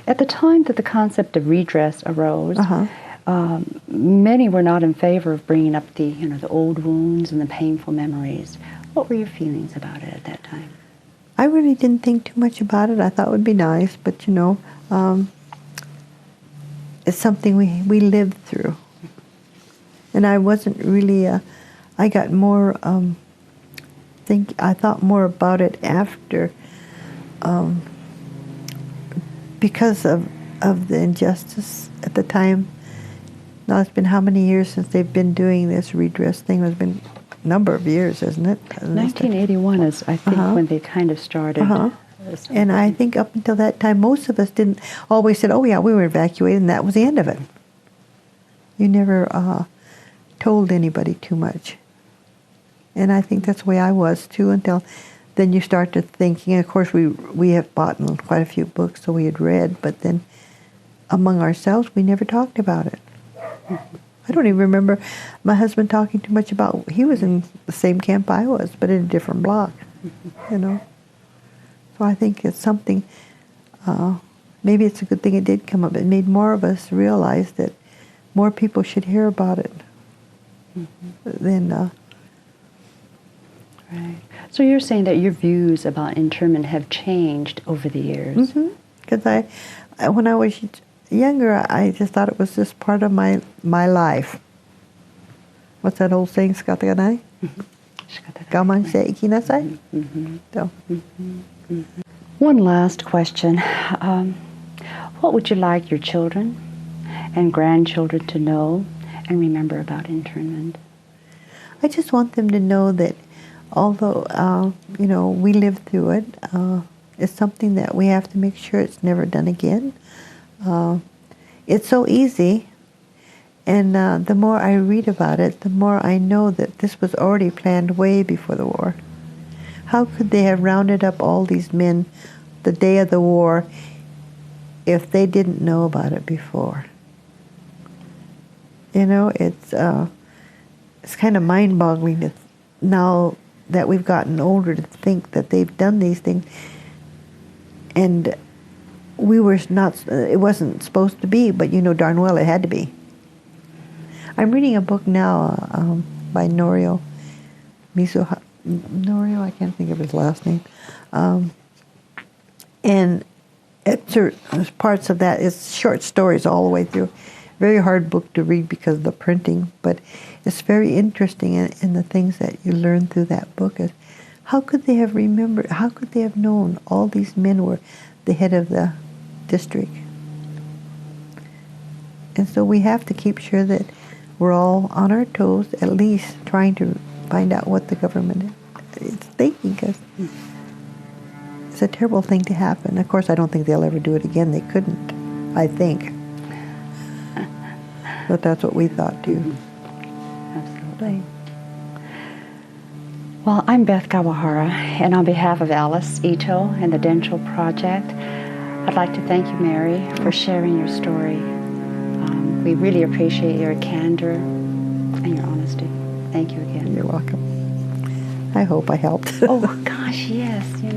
At the time that the concept of redress arose, many were not in favor of bringing up the old wounds and the painful memories. What were your feelings about it at that time? I really didn't think too much about it. I thought it would be nice, but it's something we lived through. And I wasn't really, I got more, I thought more about it after, because of the injustice at the time. Now it's been how many years since they've been doing this redress thing? It's been a number of years, isn't it? 1981 is, I think, when they kind of started. And I think up until that time, most of us didn't always said, oh yeah, we were evacuated, and that was the end of it. You never told anybody too much. And I think that's the way I was too, until then you start to thinking, and of course we have bought quite a few books, so we had read, but then among ourselves we never talked about it. I don't even remember my husband talking too much about, he was in the same camp I was, but in a different block, So I think it's something, maybe it's a good thing it did come up. It made more of us realize that more people should hear about it. Then, right. So you're saying that your views about internment have changed over the years? Because when I was younger, I just thought it was just part of my life. What's that old saying? Skataganai? Gaman se ikinasai? So. One last question. What would you like your children and grandchildren to know and remember about internment? I just want them to know that although, we lived through it, it's something that we have to make sure it's never done again. It's so easy, and the more I read about it, the more I know that this was already planned way before the war. How could they have rounded up all these men the day of the war if they didn't know about it before? It's kind of mind-boggling now that we've gotten older to think that they've done these things, and we were not. It wasn't supposed to be, but darn well it had to be. I'm reading a book now by Norio Norio. I can't think of his last name, and there's parts of that. It's short stories all the way through. Very hard book to read because of the printing, but it's very interesting, and the things that you learn through that book is how could they have remembered, how could they have known all these men were the head of the district? And so we have to keep sure that we're all on our toes, at least trying to find out what the government is thinking, because it's a terrible thing to happen. Of course, I don't think they'll ever do it again. They couldn't, I think. But that's what we thought too. Absolutely. Well, I'm Beth Kawahara, and on behalf of Alice Ito and the Densho Project, I'd like to thank you, Mary, for sharing your story. We really appreciate your candor and your honesty. Thank you again. You're welcome. I hope I helped. Oh, gosh, yes.